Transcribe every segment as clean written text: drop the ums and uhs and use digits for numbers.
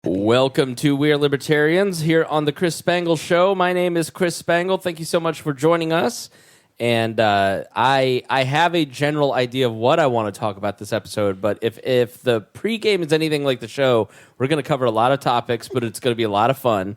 Welcome to We Are Libertarians here on the Chris Spangle Show. My name is Chris Spangle. Thank you so much for joining us. And I have a general idea of what I want to talk about this episode, but if the pregame is anything like the show, we're going to cover a lot of topics, but it's going to be a lot of fun.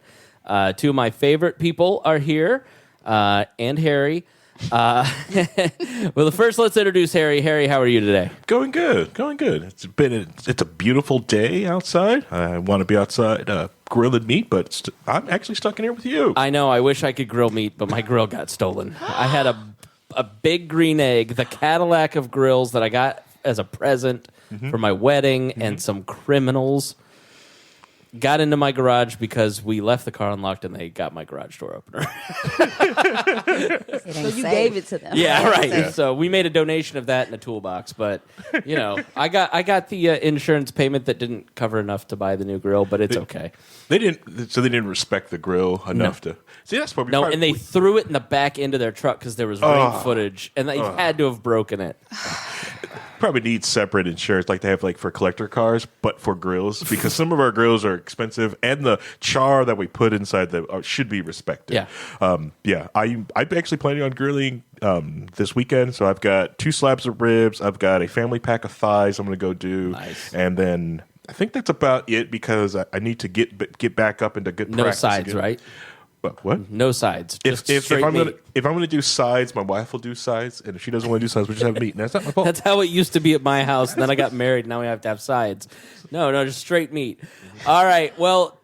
Two of my favorite people are here, and Harry. Well, first let's introduce Harry. Harry, how are you today? Going good. It's a beautiful day outside. I want to be outside grilling meat, but I'm actually stuck in here with you. I know. I wish I could grill meat, but my grill got stolen. I had a big green egg, the Cadillac of grills that I got as a present for my wedding, and some criminals got into my garage because we left the car unlocked and they got my garage door opener. So you gave it to them. Yeah, right. Yeah. So we made a donation of that in a toolbox, but you know, I got the insurance payment that didn't cover enough to buy the new grill, but it's okay. They didn't respect the grill enough to see. That's what and they threw it in the back end of their truck because there was ring footage, and they had to have broken it. Probably need separate insurance like they have like for collector cars, but for grills, because some of our grills are expensive and the char that we put inside them should be respected. Yeah. I'm actually planning on grilling this weekend, so I've got 2 slabs of ribs, I've got a family pack of thighs I'm going to go do. Nice. And then I think that's about it, because I need to get back up into good practice. No sides, again. right? What? No sides. Just If straight I'm meat. gonna do sides, my wife will do sides, and if she doesn't want to do sides, we just have meat. And that's not my fault. That's how it used to be at my house, and then I got married, and now we have to have sides. No, just straight meat. All right, well,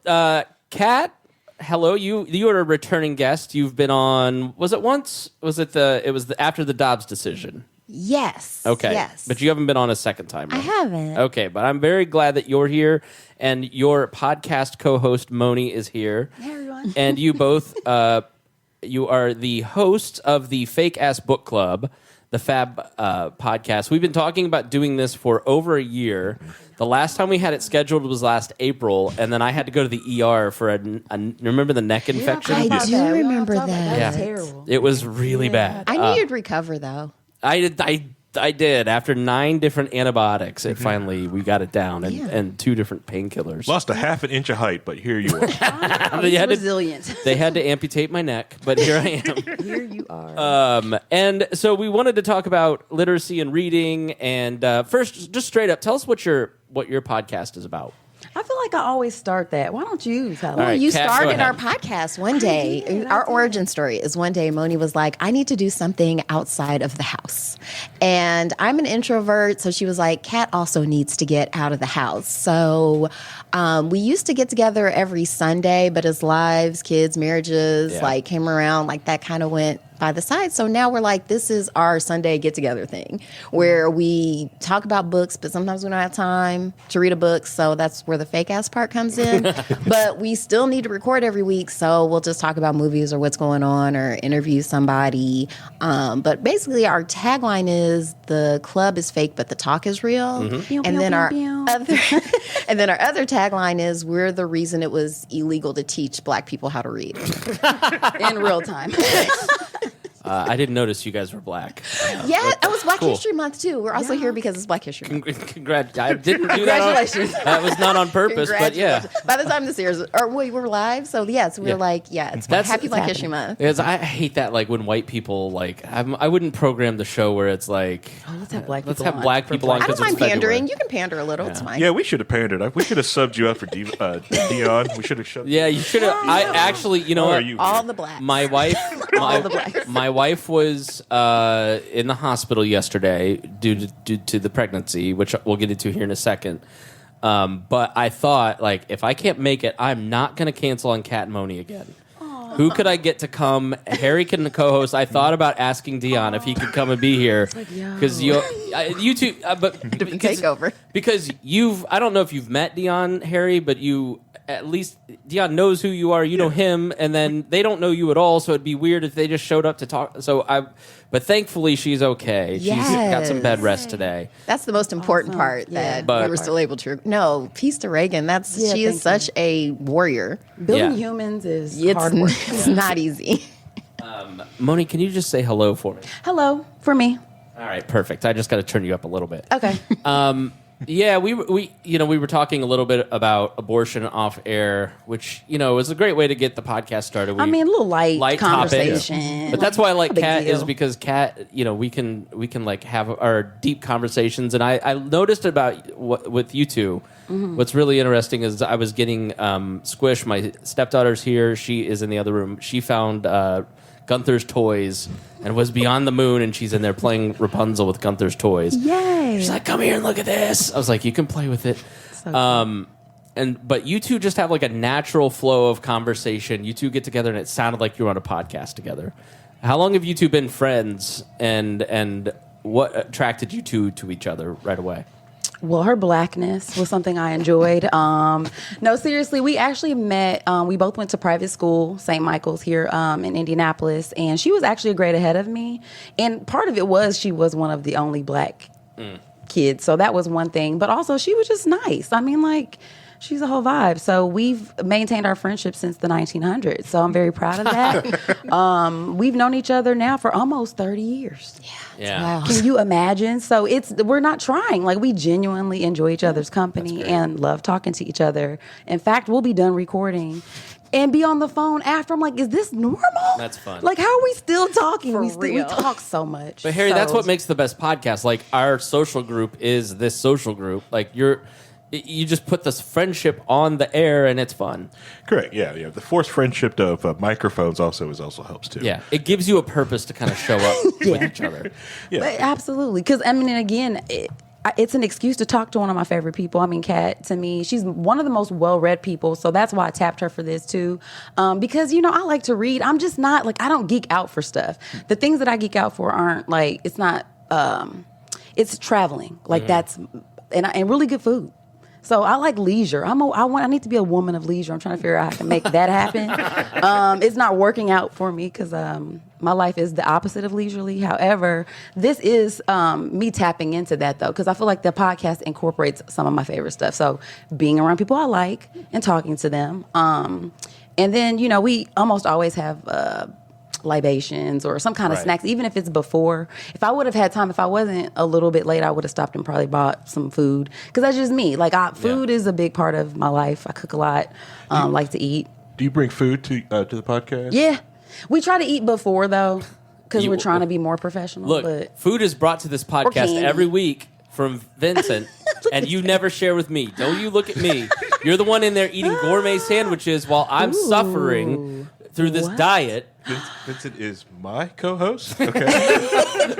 Kat, hello. You are a returning guest. You've been on, was it once? After the Dobbs decision? Yes. Okay. Yes. But you haven't been on a second time, right? I haven't. Okay, but I'm very glad that you're here, and your podcast co-host, Moni, is here. Hey, everyone. And you both, you are the hosts of the Fake Ass Book Club, the Fab podcast. We've been talking about doing this for over a year. The last time we had it scheduled was last April, and then I had to go to the ER for remember the neck infection? I do remember that. Yeah. That was terrible. It was really bad. I knew you'd recover, though. I did. After 9 different antibiotics, finally we got it down, and 2 different painkillers. Lost a half an inch of height, but here you are. He's resilient. They had to amputate my neck, but here I am. Here you are. And so we wanted to talk about literacy and reading. And first, just straight up, tell us what your podcast is about. I feel like I always start that. Why don't you tell All right, You Kat, go started ahead. our podcast one day. Our origin story is one day Moni was like, I need to do something outside of the house. And I'm an introvert, so she was like, Kat also needs to get out of the house. So we used to get together every Sunday, but as lives, kids, marriages, came around, that kind of went by the side. So now we're like, this is our Sunday get-together thing, where we talk about books, but sometimes we don't have time to read a book, so that's where the fake-ass part comes in. But we still need to record every week, so we'll just talk about movies or what's going on or interview somebody. But basically, our tagline is, the club is fake, but the talk is real. And then our other tagline is, we're the reason it was illegal to teach Black people how to read. in real time. I didn't notice you guys were black. It was Black Cool. History Month, too. We're also here because it's Black History Month. Congrats. I didn't do that. Congratulations. That was not on purpose, but yeah. By the time this airs, we were live, so we're it's Happy Black History Month. Because I hate that, when white people, I wouldn't program the show where it's like, Let's have black let's people have black people on I because don't it's mind pandering. February. You can pander a little. It's fine. Yeah, we should have pandered. We should have subbed you out for Dion. We should have shoved. Yeah, you should have. I actually, you know How what? are you? All the blacks. My wife, All the blacks. my wife was in the hospital yesterday due to the pregnancy, which we'll get into here in a second. But I thought, if I can't make it, I'm not going to cancel on Kat and Moni again. Who could I get to come? Harry can co-host. I thought about asking Dion if he could come and be here because you two, but Take over. because I don't know if you've met Dion, Harry, but at least Dion knows who you are. You know him, and then they don't know you at all. So it'd be weird if they just showed up to talk. But thankfully she's okay. She's got some bed rest today. That's the most important part that But- we were still able to. No, peace to Reagan. She is thank such a warrior. Building Yeah. humans is hard work. It's not easy. Moni, can you just say hello for me? Hello, for me. All right, perfect. I just got to turn you up a little bit. Okay. Yeah, we were talking a little bit about abortion off air, which is a great way to get the podcast started. I mean, a little light topics. conversation. But that's why I like Big Kat deal. is because Kat, we can like have our deep conversations. And I noticed about with you two, what's really interesting is I was getting Squish. My stepdaughter's here. She is in the other room. She found Gunther's toys and was beyond the moon, and she's in there playing Rapunzel with Gunther's toys. Yay! She's like, "Come here and look at this." I was like, "You can play with it." So But you two just have like a natural flow of conversation. You two get together, and it sounded like you were on a podcast together. How long have you two been friends, and what attracted you two to each other right away? Well, her blackness was something I enjoyed. No, seriously, we actually met. We both went to private school, St. Michael's here in Indianapolis, and she was actually a grade ahead of me. And part of it was she was one of the only black kids, so that was one thing. But also, she was just nice. I mean, like, she's a whole vibe. So we've maintained our friendship since the 1900s. So I'm very proud of that. We've known each other now for almost 30 years. Yeah. Wow. Can you imagine? So we're not trying. Like, we genuinely enjoy each other's company and love talking to each other. In fact, we'll be done recording and be on the phone after. I'm like, is this normal? That's fun. Like, how are we still talking? For we real. talk so much. But Harry, So- that's what makes the best podcast. Like our social group is this social group. Like you just put this friendship on the air, and it's fun. Correct. Yeah. The forced friendship of microphones also helps too. Yeah, it gives you a purpose to kind of show up with each other. Yeah. But absolutely. Because, I mean, again, it's an excuse to talk to one of my favorite people. I mean, Kat, to me, she's one of the most well-read people. So that's why I tapped her for this, too. Because, I like to read. I'm just not, like, I don't geek out for stuff. The things that I geek out for aren't, like, it's not, it's traveling. Like, that's, and really good food. So I like leisure. I need to be a woman of leisure. I'm trying to figure out how I can make that happen. It's not working out for me because my life is the opposite of leisurely. However, this is me tapping into that, though, because I feel like the podcast incorporates some of my favorite stuff. So being around people I like and talking to them. And then, we almost always have libations or some kind of Right. snacks, even if it's before. If I would have had time, if I wasn't a little bit late, I would have stopped and probably bought some food, because that's just me. Like, food is a big part of my life. I cook a lot, like to eat. Do you bring food to the podcast? Yeah, we try to eat before, though, because You- we're trying to be more professional. Look, but food is brought to this podcast candy. every week from Vincent, and you never share with me. Don't you look at me. You're the one in there eating gourmet sandwiches while I'm suffering through this What? diet. Vincent is my co-host. Okay.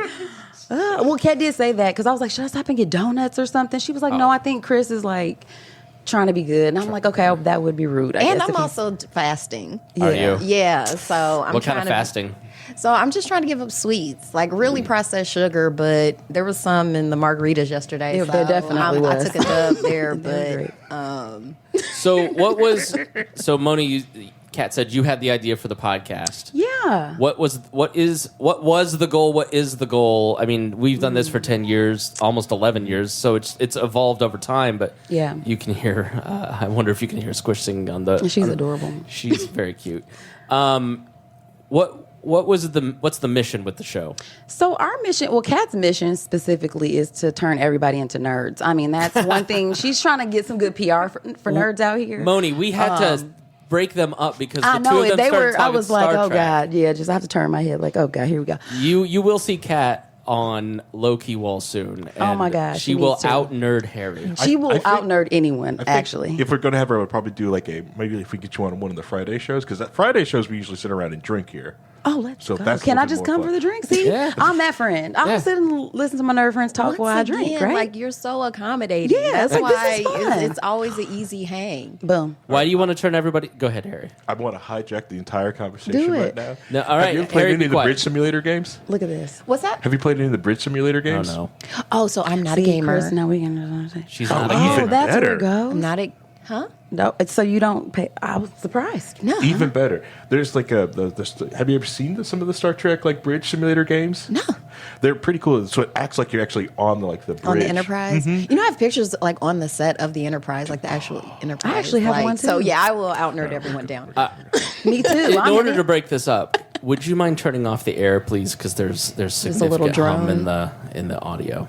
well, Kat did say that, because I was like, should I stop and get donuts or something? She was like, no, I think Chris is like trying to be good. And I'm like, okay, that would be rude. I And guess, I'm if he's- also fasting. Are you? Yeah, so I'm What trying kind of to fasting? So I'm just trying to give up sweets, like really processed sugar, but there was some in the margaritas yesterday. Yeah, so there definitely I was. took a dub there, They're but great. So what was? So Moni, Kat said you had the idea for the podcast. Yeah. What was the goal? What is the goal? I mean, we've done this for 10 years, almost 11 years, so it's evolved over time. But Yeah. you can hear. I wonder if you can hear Squish singing on the. She's adorable. She's very cute. What's the mission with the show? So our mission, well, Kat's mission specifically is to turn everybody into nerds. I mean, that's one thing. She's trying to get some good PR for nerds out here. Moni, we had to break them up because I the two know of it. them They started were. I talking was like, Star oh Trek. God, yeah. Just I have to turn my head. Like, oh God, here we go. You will see Kat on Low-Key Wall soon. Oh and my gosh, she she will needs to. out nerd Harry. She will think- out nerd anyone. I think Actually, if we're going to have her, we'll probably do maybe if we get you on one of the Friday shows, because at Friday shows we usually sit around and drink here. oh, let's So go. that's a Can I little just bit come more for fun. the drink? See, Yeah. I'm that friend. I'm Yeah. gonna sit and listen to my nerd friends talk while I drink. again, Right? like you're so accommodating. Yeah, That's it's like, why this is fun. it's always an easy hang. Boom. Why do you want to turn everybody? Go ahead, Harry. I want to hijack the entire conversation Do right it. now. No, all right, Have you ever played Harry, any be of the quiet. Bridge Simulator games? Look at this. What's that? Have you played any of the Bridge Simulator Oh games? no, Oh, so I'm not a See, gamer. Chris, now we can. she's not. a even Oh, gamer. that's where better. it goes. I'm not a No, it's so you don't pay. I was surprised. No. Even better. There's like have you ever seen some of the Star Trek like Bridge Simulator games? No. They're pretty cool. So it acts like you're actually on the bridge. On the Enterprise, Mm-hmm. you know, I have pictures like on the set of the Enterprise, like the actual Enterprise. I actually have like, one, So too. yeah, I will out nerd everyone down. Me too. In I'm order in to it. break this up, would you mind turning off the air, please? Because there's a significant little hum drone. in the audio.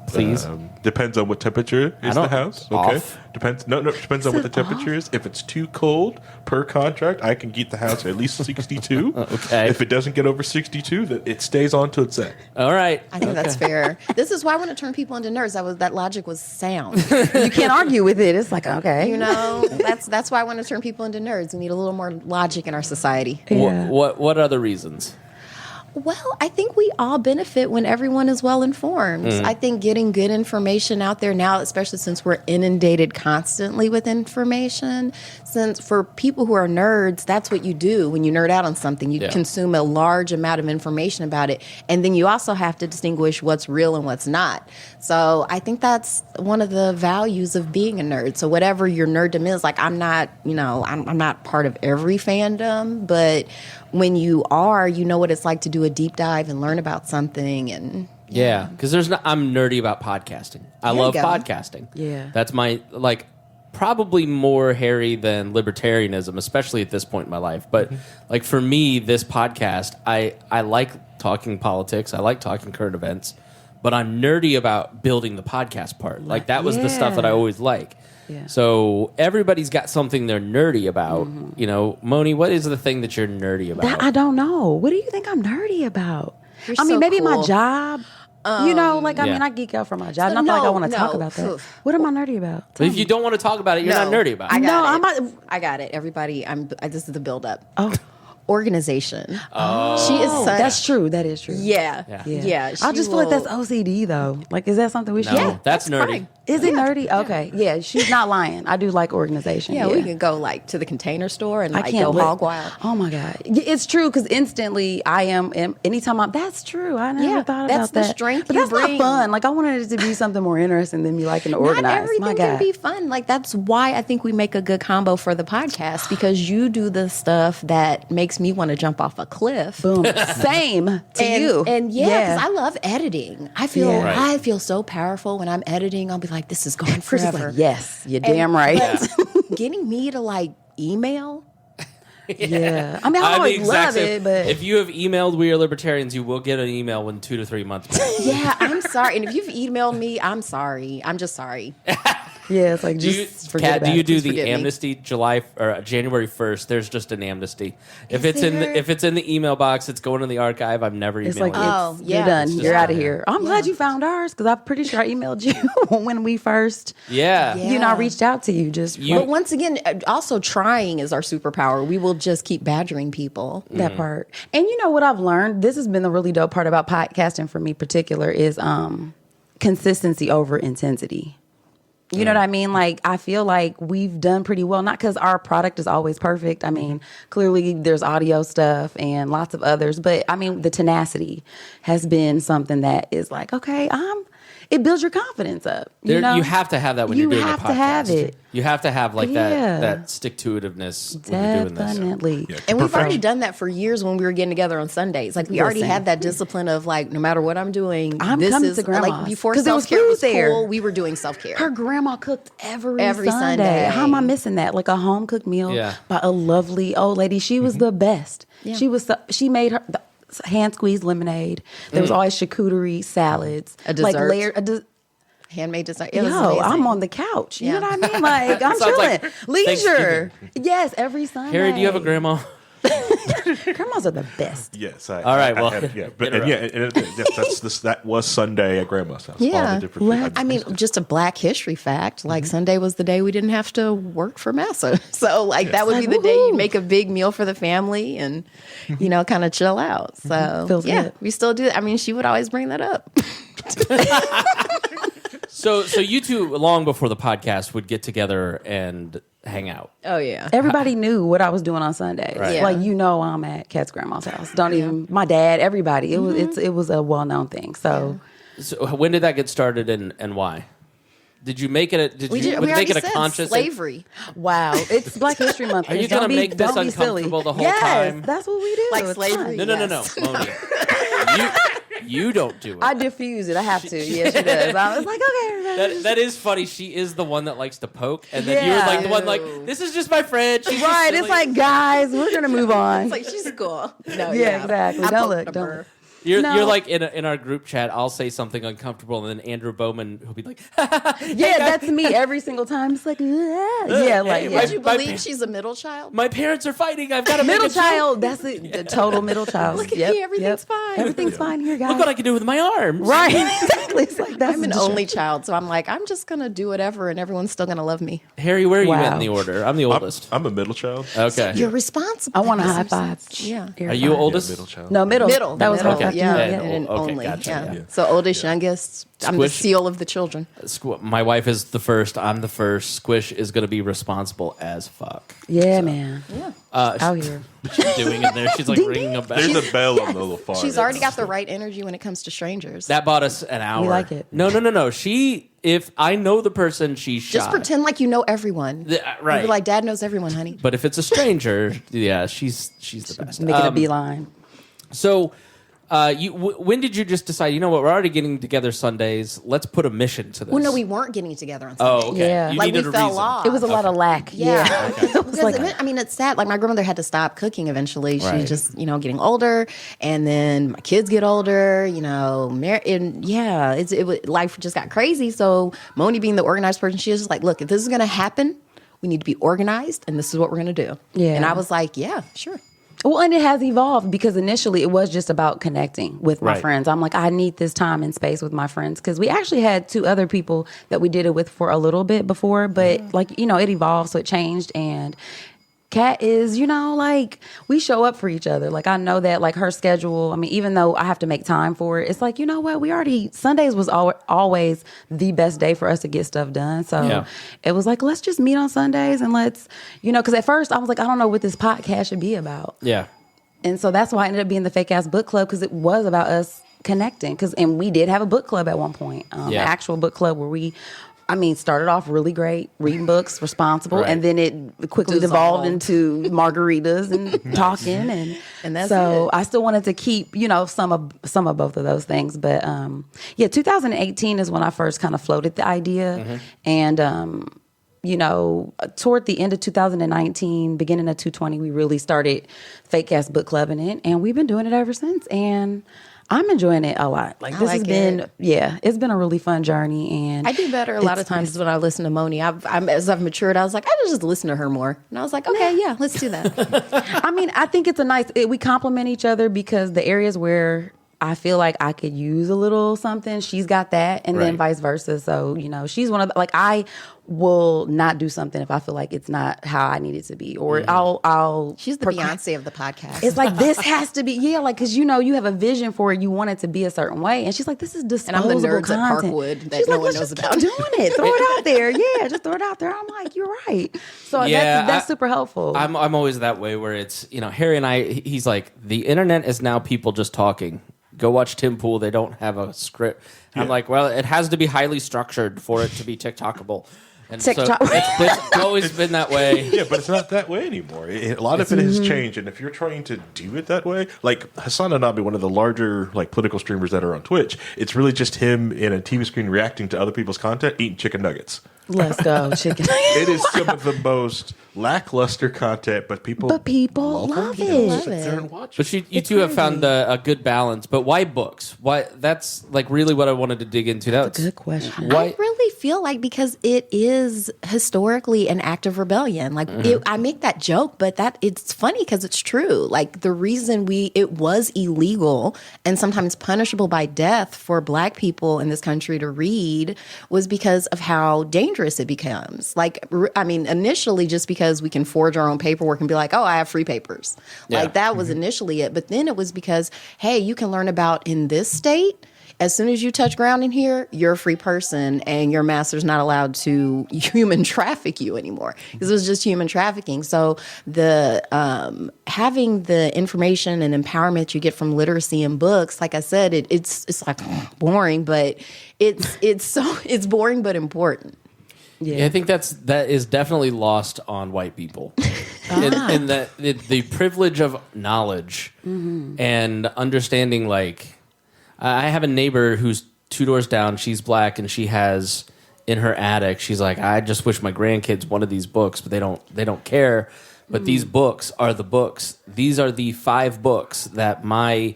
Please. Depends on what temperature is the house. Okay. Off. Depends on what the temperature is. If it's too cold per contract, I can keep the house at least 62. Okay. If it doesn't get over 62, then it stays on till it's set. All right. I think that's fair. This is why I want to turn people into nerds. That logic was sound. You can't argue with it. It's like, okay. You know, that's why I want to turn people into nerds. We need a little more logic in our society. Yeah. What other reasons? Well, I think we all benefit when everyone is well informed. I think getting good information out there now, especially since we're inundated constantly with information, since for people who are nerds, that's what you do when you nerd out on something. You consume a large amount of information about it. And then you also have to distinguish what's real and what's not. So I think that's one of the values of being a nerd. So whatever your nerddom is, like I'm not part of every fandom, but when you are, you know what it's like to do a deep dive and learn about something. And Yeah, because I'm nerdy about podcasting. I love you go. podcasting. Yeah. That's my, probably more hairy than libertarianism, especially at this point in my life. But, for me, this podcast, I like talking politics. I like talking current events. But I'm nerdy about building the podcast part. That was the stuff that I always like. Yeah. So everybody's got something they're nerdy about. You know, Moni, what is the thing that you're nerdy about? That I don't know. What do you think I'm nerdy about? You're I mean, so maybe my cool. job. I Yeah. I geek out for my job. So Not like I want to no. talk about that. What am I nerdy about? But if you don't want to talk about it, you're not nerdy about it. I got it. Everybody, this is the build up. Oh. Organization. Oh. She is such. That's true. That is true. Yeah. Yeah. Yeah. I just feel like that's OCD though. Is that something we should? No, Yeah, that's nerdy. fine. Is it nerdy? Okay. Yeah, she's not lying. I do like organization. Yeah, we can go to the Container Store and I can't go wait. hog wild. Oh my God. It's true because instantly I am, anytime that's true. I never Yeah, thought that's about the that. strength but you that's not bring. fun. I wanted it to be something more interesting than me liking to organize. Not everything my can God. be fun. That's why I think we make a good combo for the podcast because you do the stuff that makes me want to jump off a cliff. Boom. Same to you. And because I love editing. I feel Yeah. Right. I feel so powerful when I'm editing. I'll be like, this is going Chris is forever. like, yes, you're damn right. But getting me to email. Yeah. I mean, I I'm the always exact love same- it, but if you have emailed We Are Libertarians, you will get an email in 2 to 3 months back. Yeah, I'm sorry. And if you've emailed me, I'm sorry. I'm just sorry. yeah, it's like Do you, just forget Kat, about do you it. do Please the forgive me. amnesty January 1st? There's just an amnesty. If Is it's there? if it's in the email box, it's going in the archive. I'm never It's emailing like, you. Oh, you're yeah. done. It's just You're out of not here. I'm glad you found ours because I'm pretty sure I emailed you when we first, Yeah. Yeah. reached out to you. Just But once again, also trying is our superpower. We will just keep badgering people. that part. And you know what I've learned? This has been the really dope part about podcasting for me particular is consistency over intensity. You know what I mean? I feel like we've done pretty well, not because our product is always perfect. I mean, clearly there's audio stuff and lots of others, but I mean, the tenacity has been something that is okay, it builds your confidence up. You have to have that when you're doing a podcast. have to have it. You have to have Yeah. that stick-to-itiveness when you're doing this. Definitely. Yeah. And we've Perfection. already done that for years when we were getting together on Sundays. We already Listen. had that discipline of no matter what I'm doing, I'm this coming is to grandma's. before 'Cause there was self-care food was there. cool, we were doing self-care. Her grandma cooked every Every Sunday. Sunday. How am I missing that? A home cooked meal Yeah. by a lovely old lady. She was the best. Yeah. She made her hand squeezed lemonade. There was always charcuterie salads, A dessert. layered. Handmade design. It was Yo, amazing. I'm on the couch. You Yeah. know what I mean? I'm Sounds chilling. like Leisure. Yes, every Sunday. Harry, do you have a grandma? Grandmas are the best. Yes. All right, well, That was Sunday at Grandma's house. All Yeah. the different I mean, just a Black history fact. Sunday was the day we didn't have to work for massa. So that would be the day you'd make a big meal for the family and, kind of chill out. So Feels yeah, good. we still do that. I mean, she would always bring that up. So you two, long before the podcast, would get together and hang out. Oh, yeah. Everybody knew what I was doing on Sundays. Right. Yeah. I'm at Kat's grandma's house. Don't even my dad, everybody. It was a well-known thing. So So when did that get started and why? Did you make it? We Would already make it a said conscious? slavery. wow, it's Black History Month. Are you Don't gonna be- make this don't be silly. uncomfortable the whole yes, time? that's what we do. Like It's slavery? fun. No, Yes. Moni. You don't do it. I diffuse it. I have to. Yeah, she does. I was like, okay, everybody. that is funny. She is the one that likes to poke, and then you're Yeah. like the one like, this is just my friend. She's just Right. silly." It's like, guys, we're gonna move on. It's like, she's cool. No, Yeah, exactly. I Don't poked look, don't her. look. You're No. like in our group chat. I'll say something uncomfortable, and then Andrew Bowman will be like, Yeah, that's me every single time. It's like, yeah, like, Hey, yeah. Would you My- believe she's a middle child? "My parents are fighting. I've got to make Middle a joke. child, that's the total middle child. Look at me, everything's fine. Everything's fine here, guys. Look what I can do with my arms." Right, exactly. It's like that's I'm an just- only child, so I'm like, I'm just gonna do whatever, and everyone's still gonna love me. Harry, where are you Wow. at in the order? I'm the oldest. I'm a middle child. Okay. You're responsible. I want a That high makes five. sense. Yeah. Are you oldest? Middle child. No, middle. Middle. That was middle. okay. Yeah, Yeah. and Okay, only. gotcha, Yeah. yeah. So oldest, youngest. I'm the Squish. seal of the children. My wife is the first. I'm the first. Squish is going to be responsible as fuck. Yeah, man. Yeah. Out here. She's doing it there. She's like ringing a bell. There's a bell on the little far. She's already got the right energy when it comes to strangers. That bought us an hour. like it. No. If I know the person, she's shy. Just pretend like you know everyone. Right. You're like, Dad knows everyone, honey. But if it's a stranger, yeah, she's the best. Making a beeline. So, when did you just decide? You know what? We're already getting together Sundays. Let's put a mission to this. Well, no, we weren't getting together on Sunday. Oh, okay. Yeah. You Like, needed we a fell reason. off. It was a lot of lack. Yeah. It was Because, like, I mean, it's sad. Like, my grandmother had to stop cooking eventually. She Right. just, getting older. And then my kids get older, and yeah, life just got crazy. So, Moni being the organized person, she was just like, look, if this is going to happen, we need to be organized, and this is what we're going to do. Yeah. And I was like, yeah, sure. well, and it has evolved because initially it was just about connecting with my Right. friends. I'm like, I need this time and space with my friends because we actually had 2 other people that we did it with for a little bit before, but it evolved, so it changed. And Kat is, like, we show up for each other. Like, I know that, like, her schedule, I mean, even though I have to make time for it, it's like, you know what? Sundays was always the best day for us to get stuff done. So Yeah. it was like, let's just meet on Sundays and let's, because at first I was like, I don't know what this podcast should be about. Yeah. And so that's why I ended up being the Fake Ass Book Club because it was about us connecting. And we did have a book club at one point, an Yeah. actual book club where we, started off really great, reading books, responsible, Right. and then it quickly devolved into margaritas and talking, and that's so it. I still wanted to keep some of both of those things. But 2018 is when I first kind of floated the idea, and toward the end of 2019, beginning of 2020, we really started Fake Ass Book Club in it, and we've been doing it ever since. And I'm enjoying it a lot. Like, this has like been, it. it's been a really fun journey. And I do better a lot of times when I listen to Moni. As I've matured, I was like, I just listen to her more. And I was like, okay, yeah, let's do that. I think it's we complement each other because the areas where I feel like I could use a little something, she's got that, and then Right. vice versa. So, she's one of I will not do something if I feel like it's not how I need it to be, or I'll. She's the Beyonce of the podcast. It's like, this has to be, because you have a vision for it, you want it to be a certain way, and she's like, this is And disposable I'm the nerds content. at Parkwood that She's no like, one let's knows just about. keep doing it, throw it out there, just throw it out there. I'm like, you're right. So Yeah, that's super helpful. I'm always that way where it's, Harry and I, he's like, the internet is now people just talking. Go watch Tim Pool. They don't have a script. I'm like, well, it has to be highly structured for it to be TikTokable. And TikTok. so it's always been that way. Yeah, but it's not that way anymore. A lot of it has changed, and if you're trying to do it that way, like Hassan Anabi, one of the larger political streamers that are on Twitch, it's really just him in a TV screen reacting to other people's content, eating chicken nuggets. Let's go, chicken. It is some of the most lackluster content, but people Love it. Sit there and watch But it. you two have found a good balance. But why books? Why? That's really what I wanted to dig into. That's Good question. Why? I really feel like because it is historically an act of rebellion. Like I make that joke, but it's funny because it's true. Like the reason it was illegal and sometimes punishable by death for Black people in this country to read was because of how dangerous it becomes. Like, initially just because we can forge our own paperwork and be like, oh, I have free papers. Yeah. Like that was initially it. But then it was because, hey, you can learn about in this state. As soon as you touch ground in here, you're a free person and your master's not allowed to human traffic you anymore. Because it was just human trafficking. So the having the information and empowerment you get from literacy and books, like I said, it's like boring, but it's boring but important. Yeah, I think that is definitely lost on white people. in that the privilege of knowledge and understanding. Like, I have a neighbor who's 2 doors down. She's Black, and she has in her attic. She's like, I just wish my grandkids wanted these books, but they don't care. But these books are the books. These are the 5 books that my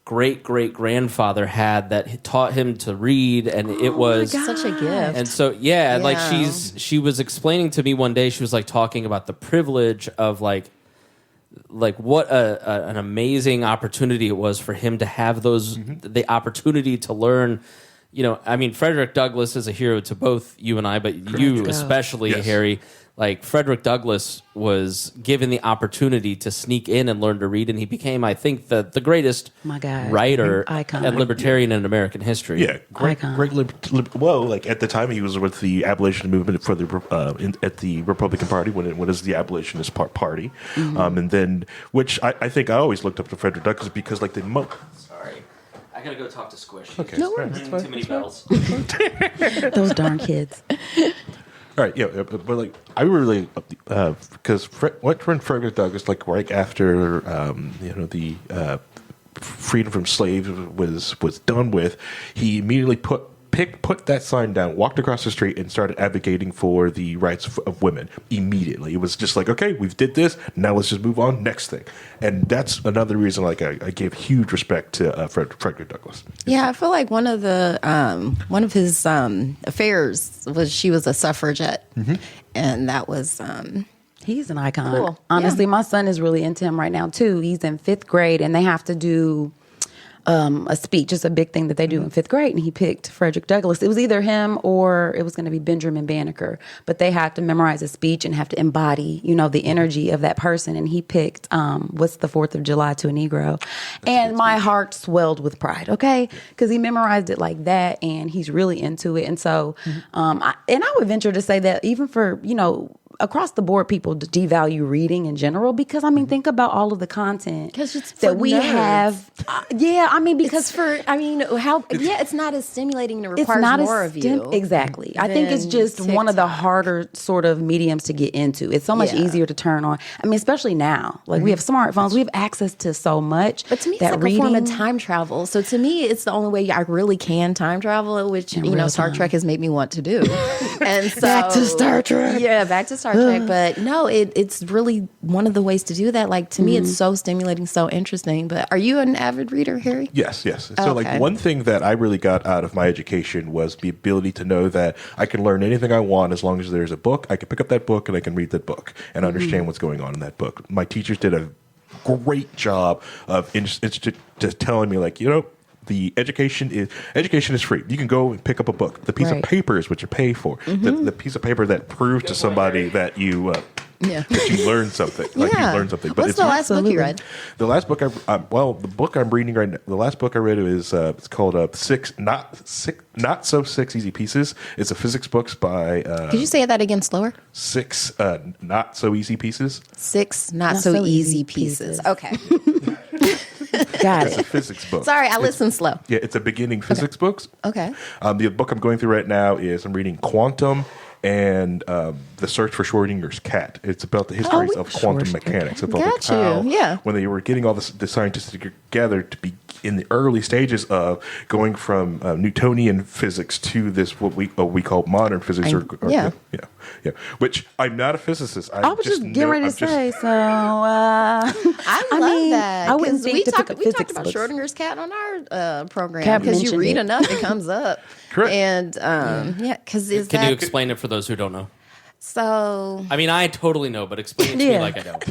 great grandfather had that taught him to read, and it was Such a gift. And so like Yeah. she was explaining to me one day, she was like talking about the privilege of like what an amazing opportunity it was for him to have those the opportunity to learn. You know, I mean, Frederick Douglass is a hero to both you and I, but you especially, Yes. Harry. Like, Frederick Douglass was given the opportunity to sneak in and learn to read, and he became, I think, the greatest My God. writer Icon. and libertarian in American history. Yeah, great. Icon. Well, like at the time, he was with the abolition movement for the at the Republican Party when it was the abolitionist party, and then which I think I always looked up to Frederick Douglass because like Sorry. I gotta go talk to Squish. Okay. No worries. Ringing too many bells. Those darn kids. All right, yeah, but like I really because when Frederick Douglass, like right after the freedom from slaves was done with, he immediately put that sign down, walked across the street, and started advocating for the rights of women immediately. It was just like, okay, we've did this, now let's just move on, next thing. And that's another reason, like I gave huge respect to Frederick Douglass. Yeah, I feel like one of his affairs was she was a suffragette, and that was He's an icon. Cool. Honestly, Yeah. my son is really into him right now too. He's in 5th grade, and they have to do a speech. It's a big thing that they do in 5th grade, and he picked Frederick Douglass. It was either him or it was going to be Benjamin Banneker, but they had to memorize a speech and have to embody, the energy of that person. And he picked "What's the 4th of July to a Negro," and my heart swelled with pride. Okay, because he memorized it like that, and he's really into it. And so, I would venture to say that even for across the board, people devalue reading in general because think about all of the content 'Cause it's that for we nerds. have. Because it's not as stimulating and it it's requires not more as of you. Exactly. I think it's than just one of the TikTok. harder sort of mediums to get into. It's so much Yeah. easier to turn on. Especially now. Like we have smartphones, we have access to so much. But to me, it's that like reading, a form of time travel. So to me, it's the only way I really can time travel, which real Star time. Trek has made me want to do. And so Back to Star Trek. Yeah, back to Star Trek. But no, it's really one of the ways to do that. Like to me, it's so stimulating, so interesting. But are you an avid reader, Harry? Yes. So Okay. like one thing that I really got out of my education was the ability to know that I can learn anything I want as long as there's a book. I can pick up that book and I can read that book and understand what's going on in that book. My teachers did a great job of just telling me like, the education is free. You can go and pick up a book. The piece Right. of paper is what you pay for. The piece of paper that proves to somebody that you that you learned something. Like you learned something. But What's it's the last book you read? the last book the book I'm reading right now. The last book I read is it's called Six Not So Six Easy Pieces. It's a physics book by Could you say that again slower? 6 Not So Easy Pieces. 6 not so easy pieces. Okay. Got It's a it. physics book. Sorry, I listen slow. Yeah, it's a beginning physics books. Okay. The book I'm going through right now is I'm reading Quantum and The Search for Schrodinger's Cat. It's about the histories of quantum mechanics. About Got you, yeah. when they were getting all the scientists together to be in the early stages of going from Newtonian physics to this what we call modern physics. Yeah. Which I'm not a physicist. I was just getting ready to say, so I love that. I wouldn't 'cause think we to talked pick up we talked physics about books. Schrodinger's cat on our program Cat because you mentioned read it. enough, it comes up. Correct. And because is Can that you explain it for those who don't know? so? I mean, I totally know, but explain it to me Yeah. like I don't.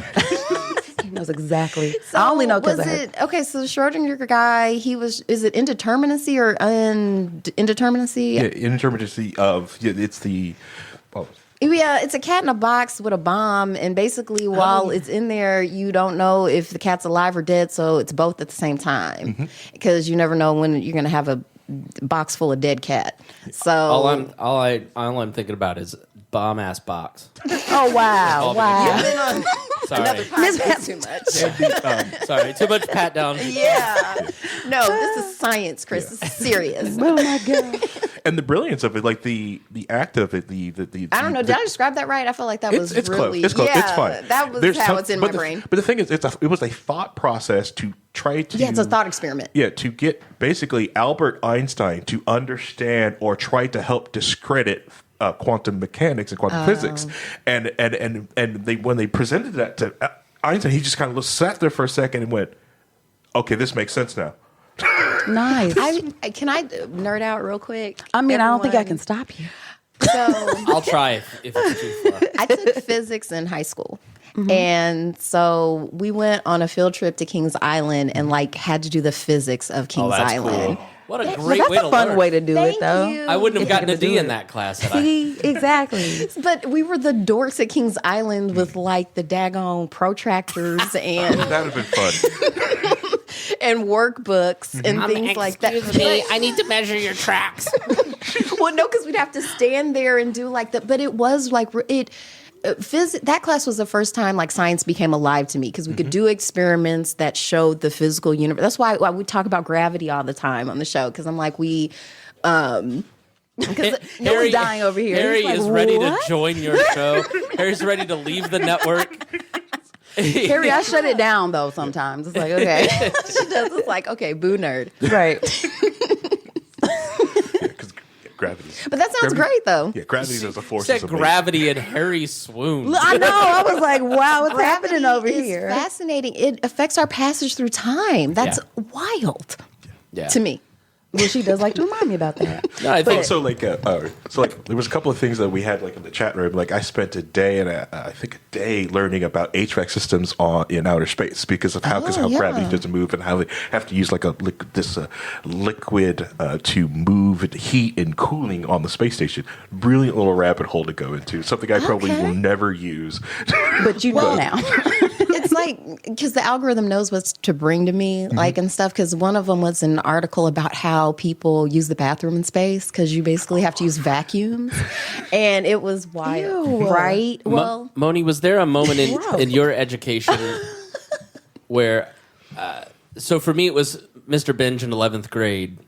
He knows exactly. So I only know because was I heard. it okay? So the Schrodinger guy, is it indeterminacy or indeterminacy? Yeah, intermittency of it's the. Oh, Yeah, it's a cat in a box with a bomb, and basically, while it's in there, you don't know if the cat's alive or dead. So it's both at the same time because you never know when you're going to have a box full of dead cat. So All I'm thinking about is bomb ass box. Oh wow! Wow! been on Sorry, another podcast too much. sorry, too much pat down. Yeah, no, this is science, Chris. This is serious. Oh my god! and the brilliance of it, like the act of it, the I don't know. Did I describe that right? I feel like that was it's really close. It's close. Yeah, It's fine. that was There's how some- it's in but my the- brain. But the thing is, it was a thought process to try to. Yeah, it's a thought experiment. Yeah, to get basically Albert Einstein to understand or try to help discredit quantum mechanics and quantum physics, and they when they presented that to Einstein, he just kind of sat there for a second and went, "Okay, this makes sense now." Nice. Can I nerd out real quick? I mean, I don't think I Everyone- can stop you. So I'll try if it's too far. I took physics in high school. And so we went on a field trip to Kings Island and like had to do the physics of Kings That's Island. cool. What a Well, great that's way to a fun learn. way to do Thank it, though. you. I wouldn't have gotten a gonna do D in it. that class. Had I. See, exactly. But we were the dorks at Kings Island with like the daggone protractors and That would have been fun. and workbooks and things like that. I need to measure your tracks. Well, no, because we'd have to stand there and do like that. But it was like it. That class was the first time like science became alive to me because we could do experiments that showed the physical universe. That's why we talk about gravity all the time on the show because I'm like because No one's dying over here. Harry He's like, is ready "What?" to join your show. Harry's ready to leave the network. Harry, I shut it down though. Sometimes it's like, okay, she does. It's like okay, boo nerd. right. Because gravity. But that sounds great though. Yeah, gravity is a force. Said gravity and Harry swooned. I know. I was like, wow, what's happening over is here? fascinating. It affects our passage through time. That's wild Yeah. to me. Well, she does like to remind me about that. No, I think So there was a couple of things that we had like in the chat room. Like I spent a day and I think a day learning about HVAC systems in outer space because of how yeah. gravity doesn't move and how they have to use like this liquid to move heat and cooling on the space station. Brilliant little rabbit hole to go into. Something I probably will never use. But you know now. It's like because the algorithm knows what to bring to me, like and stuff. Because one of them was an article about how people use the bathroom in space because you basically have to use vacuums, and it was wild, Ew. right? Well, Moni, was there a moment in your education where, so for me it was Mr. Binge in 11th grade,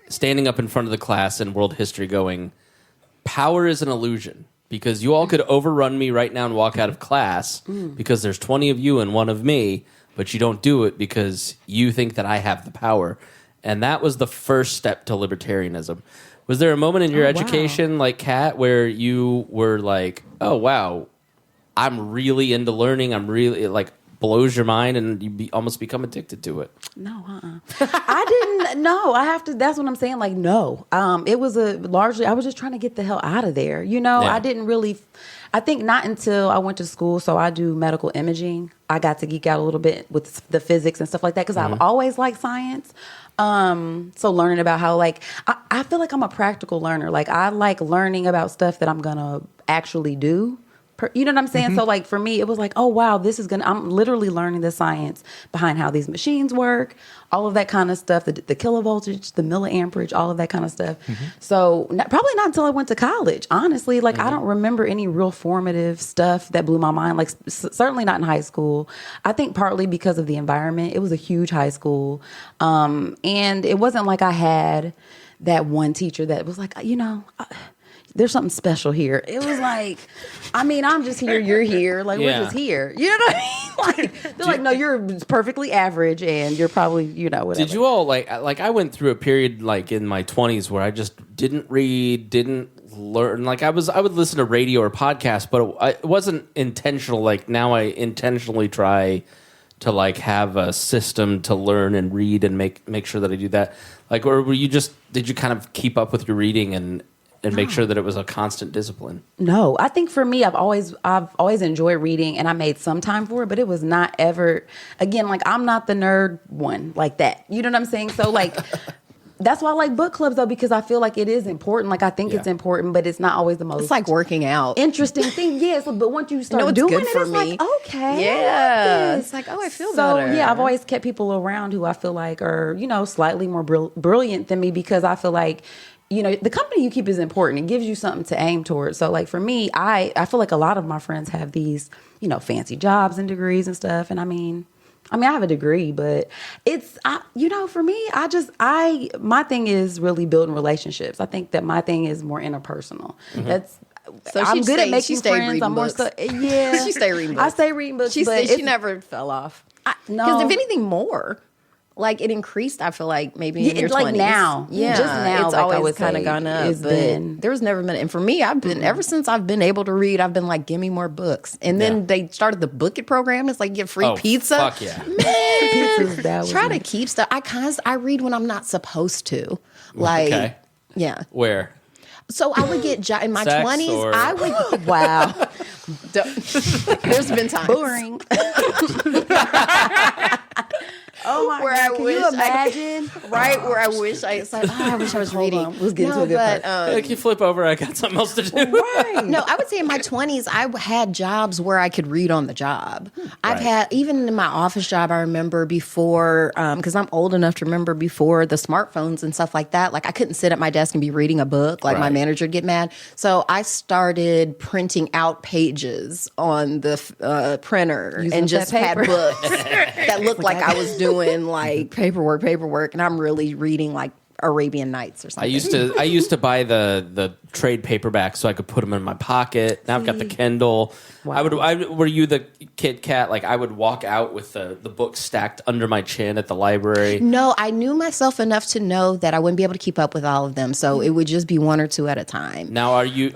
standing up in front of the class in world history going, power is an illusion. Because you all could overrun me right now and walk out of class because there's 20 of you and one of me, but you don't do it because you think that I have the power. And that was the first step to libertarianism. Was there a moment in your education, like Kat, where you were like, oh, wow, I'm really into learning. I'm really, like, blows your mind and you almost become addicted to it? No, I didn't. No, I have to. That's what I'm saying. Like, no. It was largely. I was just trying to get the hell out of there. You know, Yeah. I didn't really. I think not until I went to school. So I do medical imaging. I got to geek out a little bit with the physics and stuff like that because I've always liked science. So learning about how I feel like I'm a practical learner. Like I like learning about stuff that I'm gonna actually do. You know what I'm saying? So like for me, it was like, oh wow, I'm literally learning the science behind how these machines work, all of that kind of stuff, the kilovoltage, the milliamperage, all of that kind of stuff. So probably not until I went to college, honestly. Like I don't remember any real formative stuff that blew my mind. Like certainly not in high school. I think partly because of the environment. It was a huge high school. And it wasn't like I had that one teacher that was like, there's something special here. It was like, I mean, I'm just here, you're here. Like, Yeah. we're just here. You know what I mean? Like, they're like, no, you're perfectly average and you're probably, whatever. Did you all, like I went through a period, like, in my 20s where I just didn't read, didn't learn. Like, I would listen to radio or podcasts, but it wasn't intentional. Like, now I intentionally try to, like, have a system to learn and read and make sure that I do that. Like, or did you kind of keep up with your reading and make sure that it was a constant discipline? No, I think for me, I've always enjoyed reading and I made some time for it, but it was not ever, again, like I'm not the nerd one like that. You know what I'm saying? So like, that's why I like book clubs though, because I feel like it is important. Like I think it's important, but it's not always the most. it's like working out. interesting thing. Yes, but once you start it's doing good it, for it's me. like, okay. Yeah. I like this. It's like, oh, I feel so, better. yeah, I've always kept people around who I feel like are, slightly more brilliant than me because I feel like, the company you keep is important. It gives you something to aim towards. So like for me, I feel like a lot of my friends have these, fancy jobs and degrees and stuff. And I mean, I have a degree, but it's, for me, my thing is really building relationships. I think that my thing is more interpersonal. That's, So I'm good at she making stayed friends. reading I'm more books. yeah. She stayed reading I books. stay reading books. She but said she it's- never fell off. no. Because if anything more, Like it increased, I feel like maybe in your like 20s. now. Yeah, Just now, it's like, I always would kind of say gone up. it's But been- there's never been, and for me, I've been ever since I've been able to read. I've been like, give me more books. And then they started the Book It program. It's like get free pizza. Fuck yeah. Man, Pizzas, that was try to nice. keep stuff. I read when I'm not supposed to. Like, Okay. yeah. Where? So I would get in my Sex 20s. or- I would wow. There's been times Boring. Oh my Where God, I can wish you imagine? right where I wish I was reading. on. Let's get into a good part. Like you flip over, I got something else to do. No, I would say in my 20s, I had jobs where I could read on the job. I've had, even in my office job, I remember before, because I'm old enough to remember before the smartphones and stuff like that. Like I couldn't sit at my desk and be reading a book. Like my Right. manager would get mad. So I started printing out pages on the printer Using and just that had paper. books that looked like I was doing like paperwork, and I'm really reading like Arabian Nights or something. I used to buy the trade paperbacks so I could put them in my pocket. Now I've got the Kindle. Were you the kid cat? Like I would walk out with the book stacked under my chin at the library. No, I knew myself enough to know that I wouldn't be able to keep up with all of them, so it would just be one or two at a time. Now are you